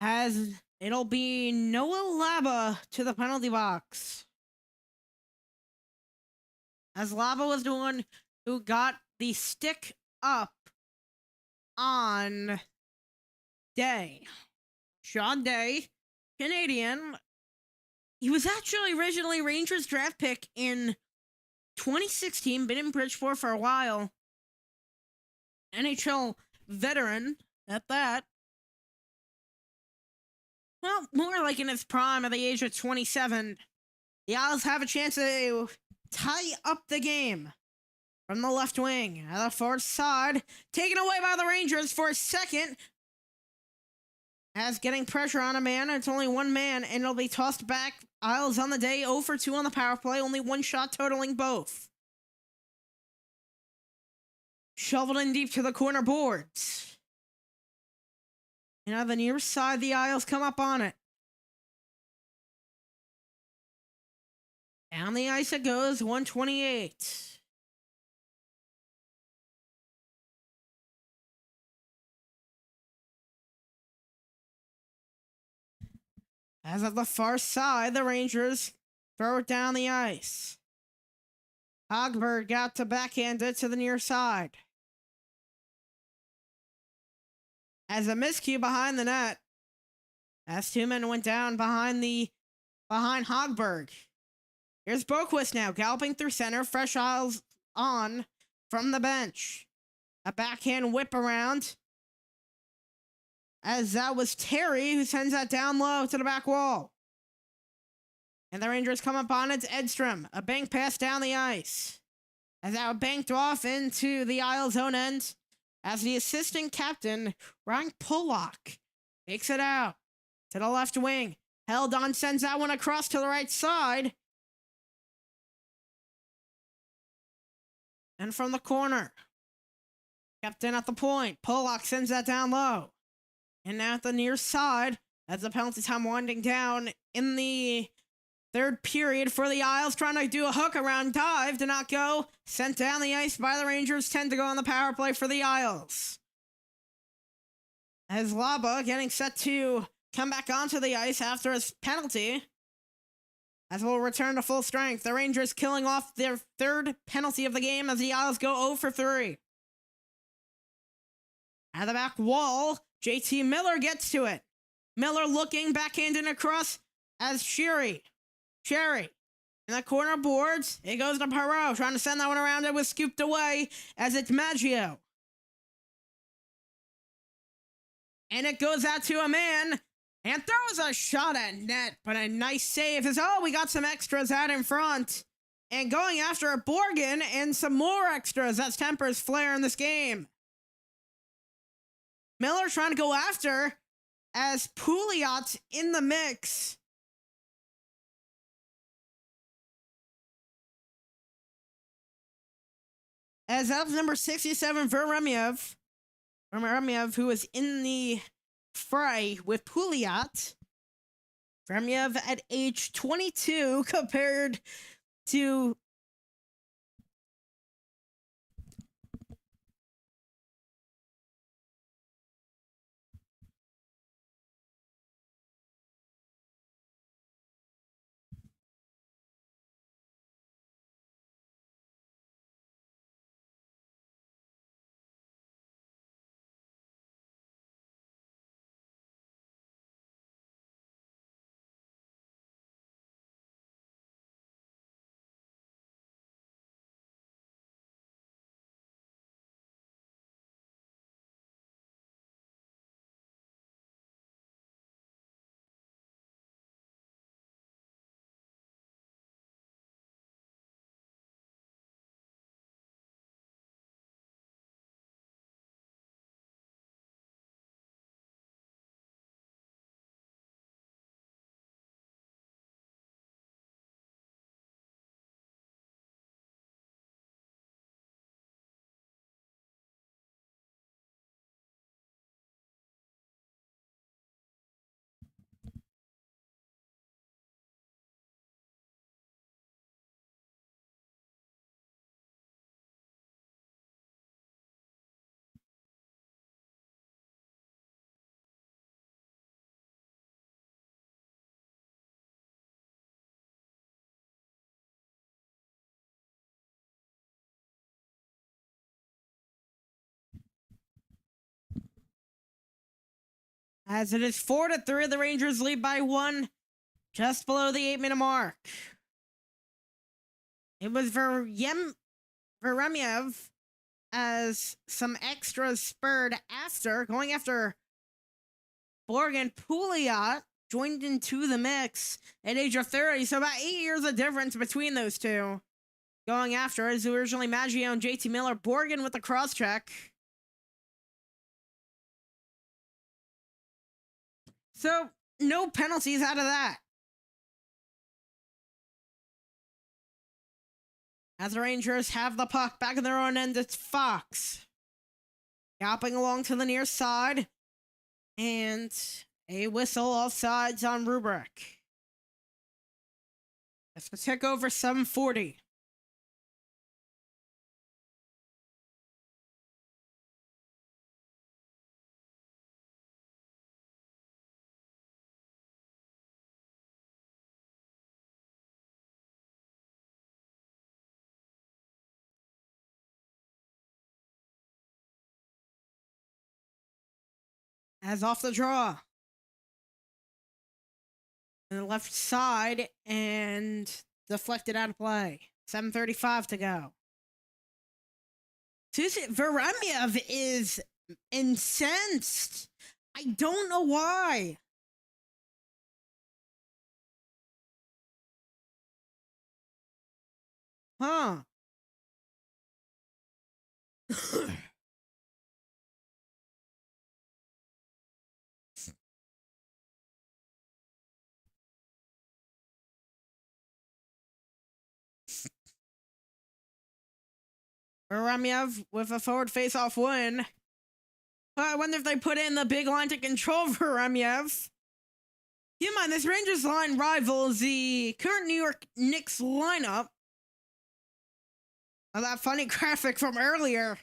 As it'll be Noah Laba to the penalty box. As Laba was the one who got the stick up on Day. Sean Day, Canadian. He was actually originally Rangers draft pick in 2016, been in Bridgeport for a while. NHL veteran at that. Well, more like in his prime at the age of 27. The Isles have a chance to tie up the game from the left wing. At the far side, taken away by the Rangers for a second. As getting pressure on a man, it's only one man, and it'll be tossed back. Isles on the day, 0 for 2 on the power play, only 1 shot totaling both. Shoveled in deep to the corner boards. And on the near side, the Isles come up on it. Down the ice it goes, 128. As at the far side, the Rangers throw it down the ice. Hogberg got to backhand it to the near side. As a miscue behind the net, as two men went down behind Hogberg. Here's Boquist now, galloping through center, fresh Isles on from the bench. A backhand whip around. As that was Terry who sends that down low to the back wall. And the Rangers come up on it to Edstrom. A bank pass down the ice. As that banked off into the Isles' own end. As the assistant captain, Ryan Pollock, takes it out to the left wing. Held on, sends that one across to the right side. And from the corner, kept in at the point. Pollock sends that down low. And now at the near side, as the penalty time winding down in the third period for the Isles, trying to do a hook around dive, did not go. Sent down the ice by the Rangers, 10 to go on the power play for the Isles. As Laba getting set to come back onto the ice after his penalty. As we'll return to full strength, the Rangers killing off their third penalty of the game as the Isles go 0 for 3. At the back wall, JT Miller gets to it. Miller looking, backhanding across as Sherry. In the corner boards, it goes to Perreault, trying to send that one around. It was scooped away as it's Maggio. And it goes out to a man and throws a shot at net, but a nice save as, we got some extras out in front. And going after a Borgen and some more extras. That's Temper's flair in this game. Miller trying to go after as Pouliot in the mix. As that was number 67, Veremyev, who was in the fray with Pouliot. Veremyev at age 22 compared to as it is 4-3, the Rangers lead by 1, just below the 8-minute mark. It was Veremyev as some extras spurred after, going after Borgen. Pouliot joined into the mix at age of 30, so about 8 years of difference between those two. Going after, as originally Maggio and JT Miller. Borgen with the cross-check. So, no penalties out of that. As the Rangers have the puck back in their own end, it's Fox. Galloping along to the near side. And a whistle off sides on Rubrick. That's the tick over 7:40. As off the draw. On the left side and deflected out of play. 7:35 to go. Susie Veremyev is incensed. I don't know why. Huh. Veremyev with a forward face-off win. I wonder if they put in the big line to control Veremyev. Keep in mind, this Rangers line rivals the current New York Knicks lineup. That funny graphic from earlier,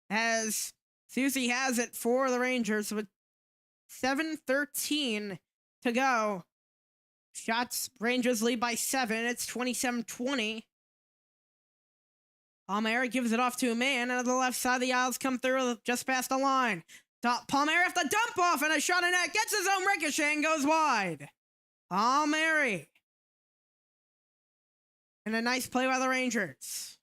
as Susie has it for the Rangers with 7:13 to go. Shots, Rangers lead by 7. It's 27-20. Palmieri gives it off to a man, and on the left side, the Isles come through just past the line. Palmieri off the dump off, and a shot in net, gets his own ricochet and goes wide. Palmieri. And a nice play by the Rangers.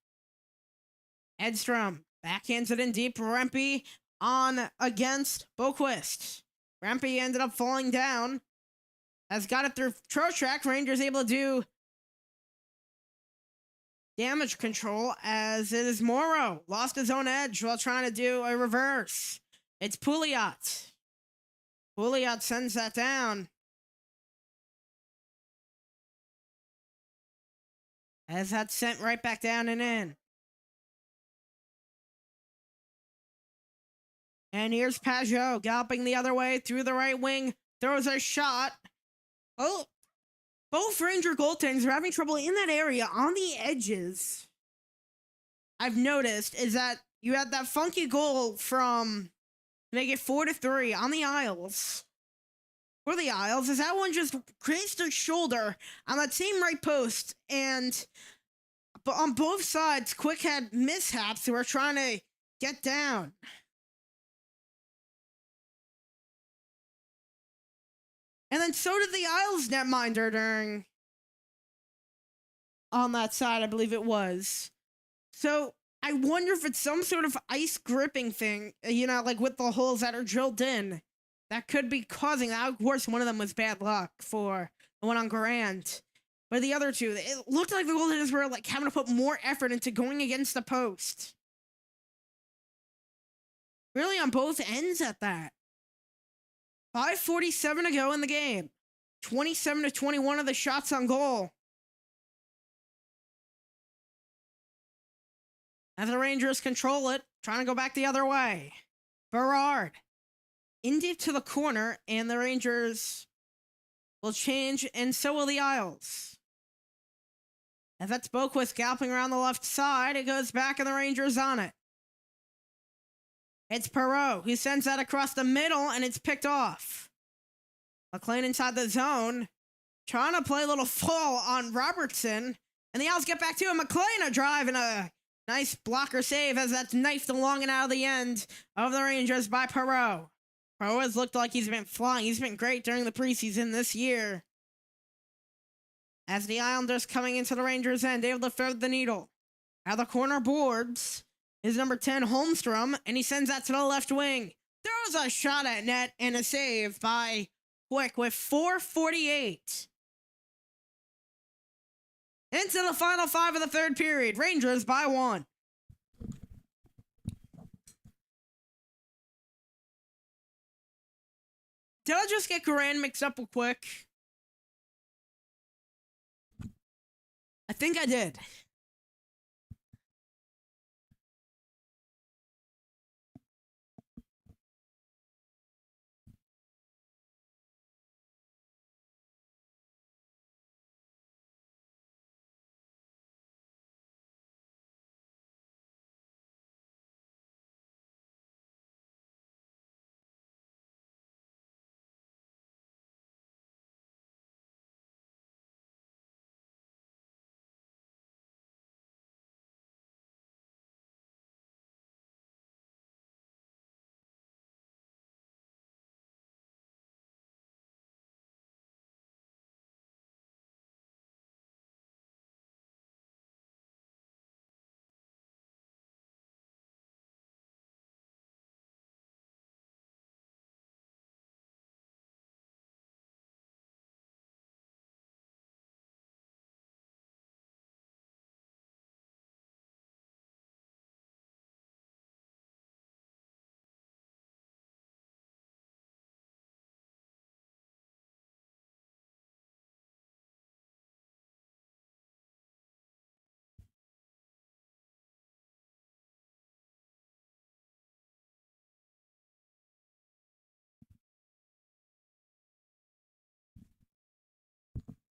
Edstrom backhands it in deep. Rempe on against Boquist. Rempe ended up falling down. Has got it through Trocheck. Rangers able to do damage control as it is Morrow. Lost his own edge while trying to do a reverse. It's Pouliot. Pouliot sends that down. As that's sent right back down and in. And here's Pajot galloping the other way through the right wing. Throws a shot. Oh, both Ranger goaltenders are having trouble in that area on the edges. I've noticed is that you had that funky goal from to make it 4-3 on the Isles. For the Isles, is that one just grazed their shoulder on that same right post, and on both sides, Quick had mishaps who were trying to get down. And then so did the Isles netminder during on that side, I believe it was. So I wonder if it's some sort of ice gripping thing, like with the holes that are drilled in. That could be causing that. Of course, one of them was bad luck for the one on Grand. But the other two, it looked like the goaltenders were like having to put more effort into going against the post. Really on both ends at that. 5:47 to go in the game. 27-21 of the shots on goal. As the Rangers control it, trying to go back the other way. Berard. In deep to the corner, and the Rangers will change, and so will the Isles. As that's Boquist galloping around the left side, it goes back, and the Rangers on it. It's Perreault who sends that across the middle, and it's picked off. McLean inside the zone, trying to play a little full on Robertson, and the Isles get back to him. McLean a drive and a nice blocker save as that's knifed along and out of the end of the Rangers by Perreault. Perreault has looked like he's been flying. He's been great during the preseason this year. As the Islanders coming into the Rangers' end, able to thread the needle. At the corner boards is number 10, Holmstrom, and he sends that to the left wing. Throws a shot at net and a save by Quick with 4:48. Into the final 5 of the third period. Rangers by 1. Did I just get Garand mixed up with Quick? I think I did.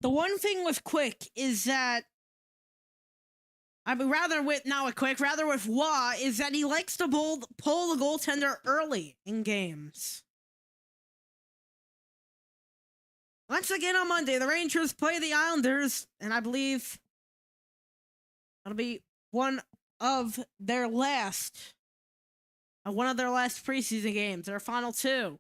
The one thing with Quick is that, rather with Wah, is that he likes to pull the goaltender early in games. Once again on Monday, the Rangers play the Islanders, and I believe that'll be one of their last preseason games, their final two.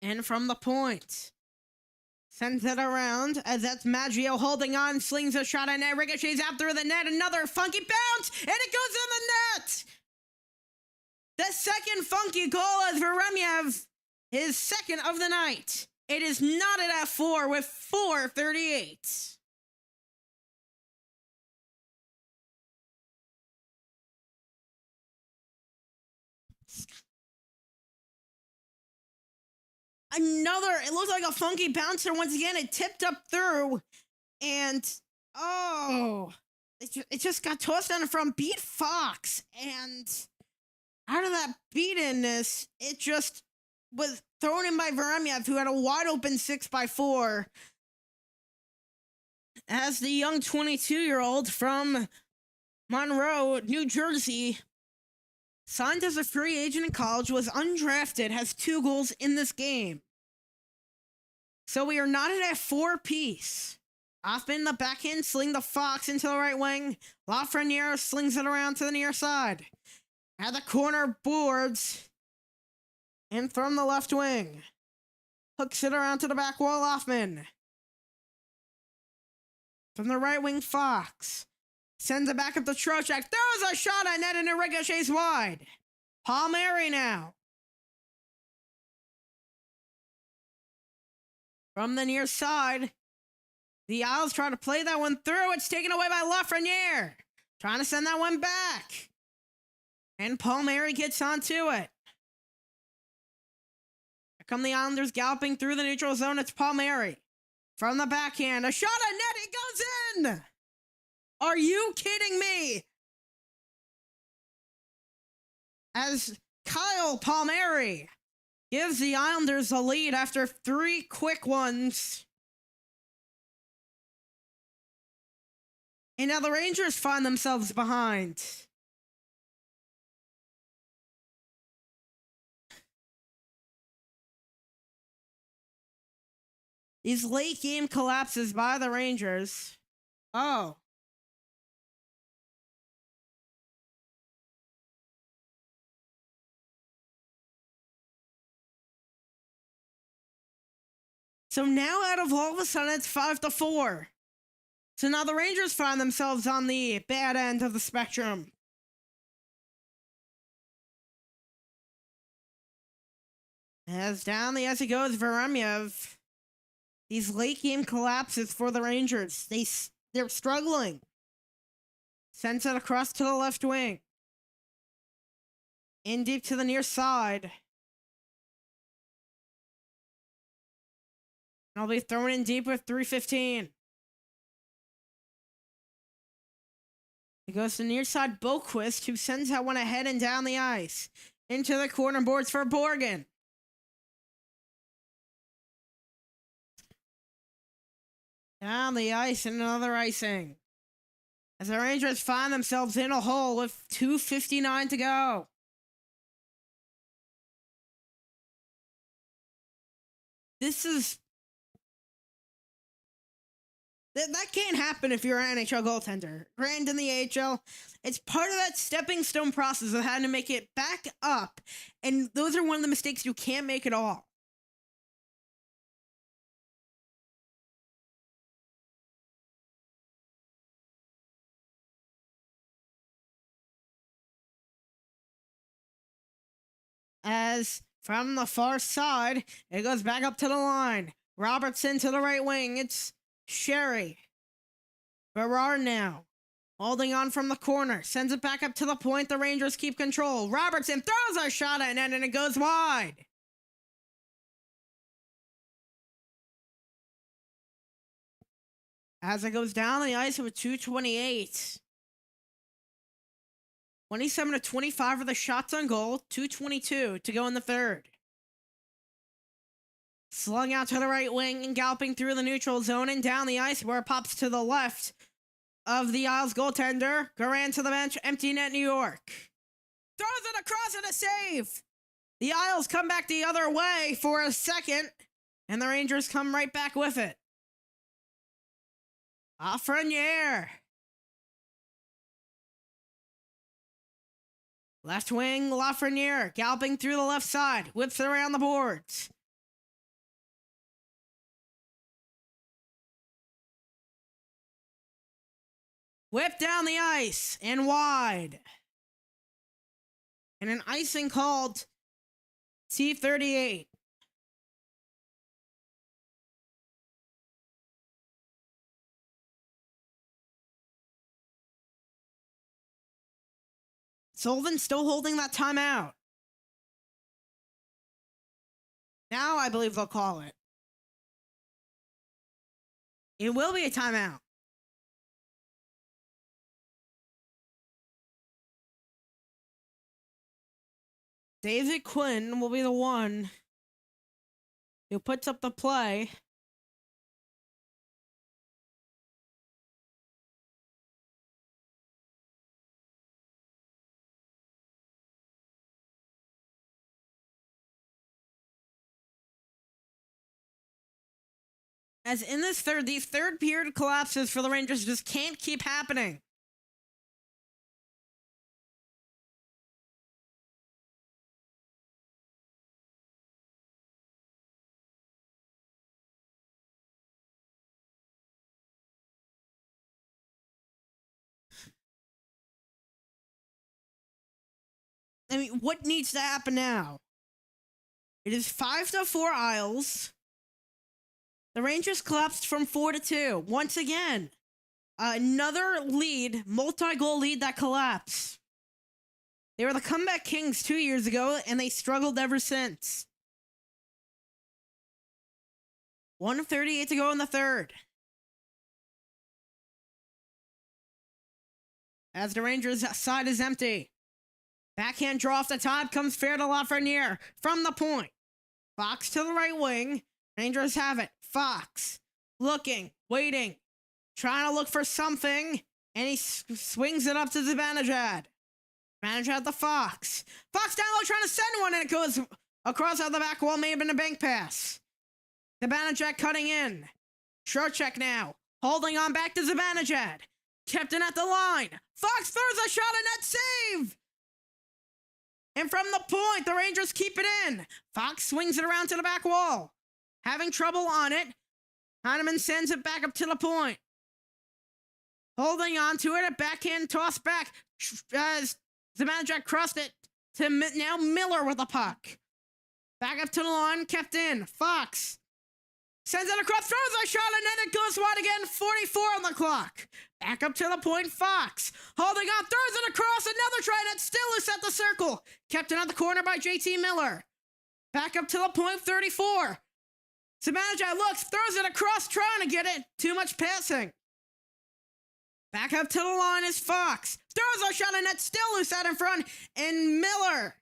And from the point, sends it around as that's Maggio holding on, slings a shot, and net ricochets out through the net. Another funky bounce, and it goes in the net. The second funky goal as Veremyev, his second of the night. It is knotted at 4 with 4:38. It looks like a funky bouncer once again. It tipped up through, and it just got tossed on from beat Fox, and out of that beatenness, it just was thrown in by Veremyev, who had a wide open 6x4. As the young 22-year-old from Monroe, New Jersey, signed as a free agent in college, was undrafted, has 2 goals in this game. So we are knotted at 4-piece. Hoffman, the backhand, sling the Fox into the right wing. Lafreniere slings it around to the near side. At the corner boards. And from the left wing. Hooks it around to the back wall, Hoffman. From the right wing, Fox. Sends it back up to Trocheck. Throws a shot at net and it ricochets wide. Palmieri now. From the near side. The Isles try to play that one through. It's taken away by Lafreniere. Trying to send that one back. And Palmieri gets onto it. Here come the Islanders galloping through the neutral zone. It's Palmieri. From the backhand. A shot at net. It goes in. Are you kidding me? As Kyle Palmieri gives the Islanders a lead after 3 quick ones. And now the Rangers find themselves behind. These late game collapses by the Rangers. Oh. So now out of all of a sudden it's 5-4. So now the Rangers find themselves on the bad end of the spectrum. As down the ice it goes, Veremyev. These late game collapses for the Rangers. They're struggling. Sends it across to the left wing. In deep to the near side. And I'll be thrown in deep with 3:15. It goes to near side Boquist, who sends that one ahead and down the ice. Into the corner boards for Borgen. Down the ice and another icing. As the Rangers find themselves in a hole with 2:59 to go. This is... That can't happen if you're an NHL goaltender. Granted, in the AHL, it's part of that stepping stone process of having to make it back up. And those are one of the mistakes you can't make at all. As from the far side, it goes back up to the line. Robertson to the right wing. It's Sherry. Berard now. Holding on from the corner. Sends it back up to the point. The Rangers keep control. Robertson throws a shot at net and it goes wide. as it goes down the ice with 2:28. 27-25 for the shots on goal. 2:22 to go in the third. Slung out to the right wing and galloping through the neutral zone and down the ice where it pops to the left of the Isles goaltender. Garand to the bench. Empty net, New York. Throws it across and a save. The Isles come back the other way for a second, and the Rangers come right back with it. Lafreniere. Left wing, Lafreniere galloping through the left side. Whips it around the boards. Whip down the ice and wide. And an icing called T38. Sullivan still holding that timeout. Now I believe they'll call it. It will be a timeout. David Quinn will be the one who puts up the play. As in these third period collapses for the Rangers just can't keep happening. I mean, what needs to happen now? It is 5-4 Isles. The Rangers collapsed from 4-2. Once again, another lead, multi-goal lead that collapsed. They were the comeback kings 2 years ago, and they struggled ever since. 1:38 to go in the third. As the Rangers' side is empty. Backhand draw off the top comes fair to Lafreniere from the point. Fox to the right wing. Rangers have it. Fox looking, waiting, trying to look for something, and he swings it up to Zibanejad. Zibanejad the Fox. Fox down low trying to send one, and it goes across out the back wall. May have been a bank pass. Zibanejad cutting in. Trocheck now holding on back to Zibanejad. Kept in at the line. Fox throws a shot and net save. And from the point, the Rangers keep it in. Fox swings it around to the back wall. Having trouble on it. Heineman sends it back up to the point. Holding on to it, a backhand toss back. As Zibanejad crossed it to now Miller with the puck. Back up to the line, kept in. Fox sends it across, throws a shot, and then it goes wide again. 44 on the clock. Back up to the point, Fox. Holding on, throws it across, another try, and it's still loose at the circle. Kept in at the corner by JT Miller. Back up to the point, 34. Zibanejad looks, throws it across, trying to get it. Too much passing. Back up to the line is Fox. Throws a shot, and it's still loose out in front. And Miller.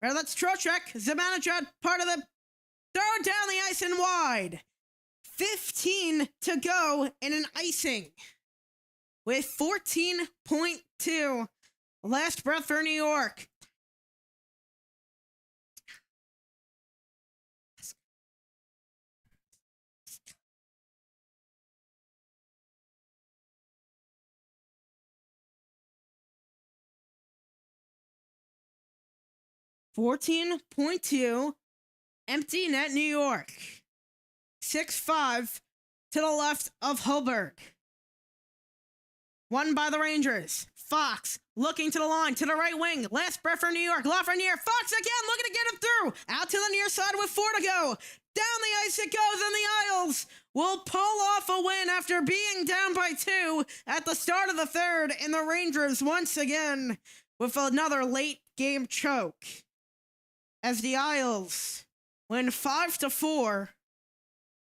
Well, that's Trocheck. Zibanejad, part of the throw down the ice and wide. 15 to go in an icing. With 14.2 last breath for New York. .2 empty net New York. 6-5 to the left of Hoburg. Won by the Rangers. Fox looking to the line, to the right wing. Last breath for New York. Lafreniere. Fox again looking to get him through. Out to the near side with 4 to go. Down the ice it goes, and the Isles will pull off a win after being down by 2 at the start of the third. And the Rangers once again with another late game choke. As the Isles win 5-4,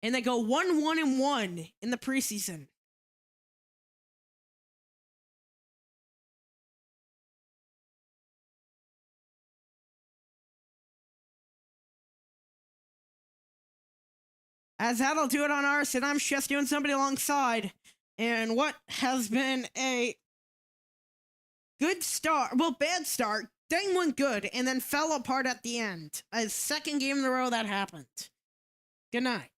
and they go 1-1-1 in the preseason. As that'll do it on RSN. I'm just doing somebody alongside. And what has been a good start, well, bad start. Thing went good and then fell apart at the end. A second game in a row that happened. Good night.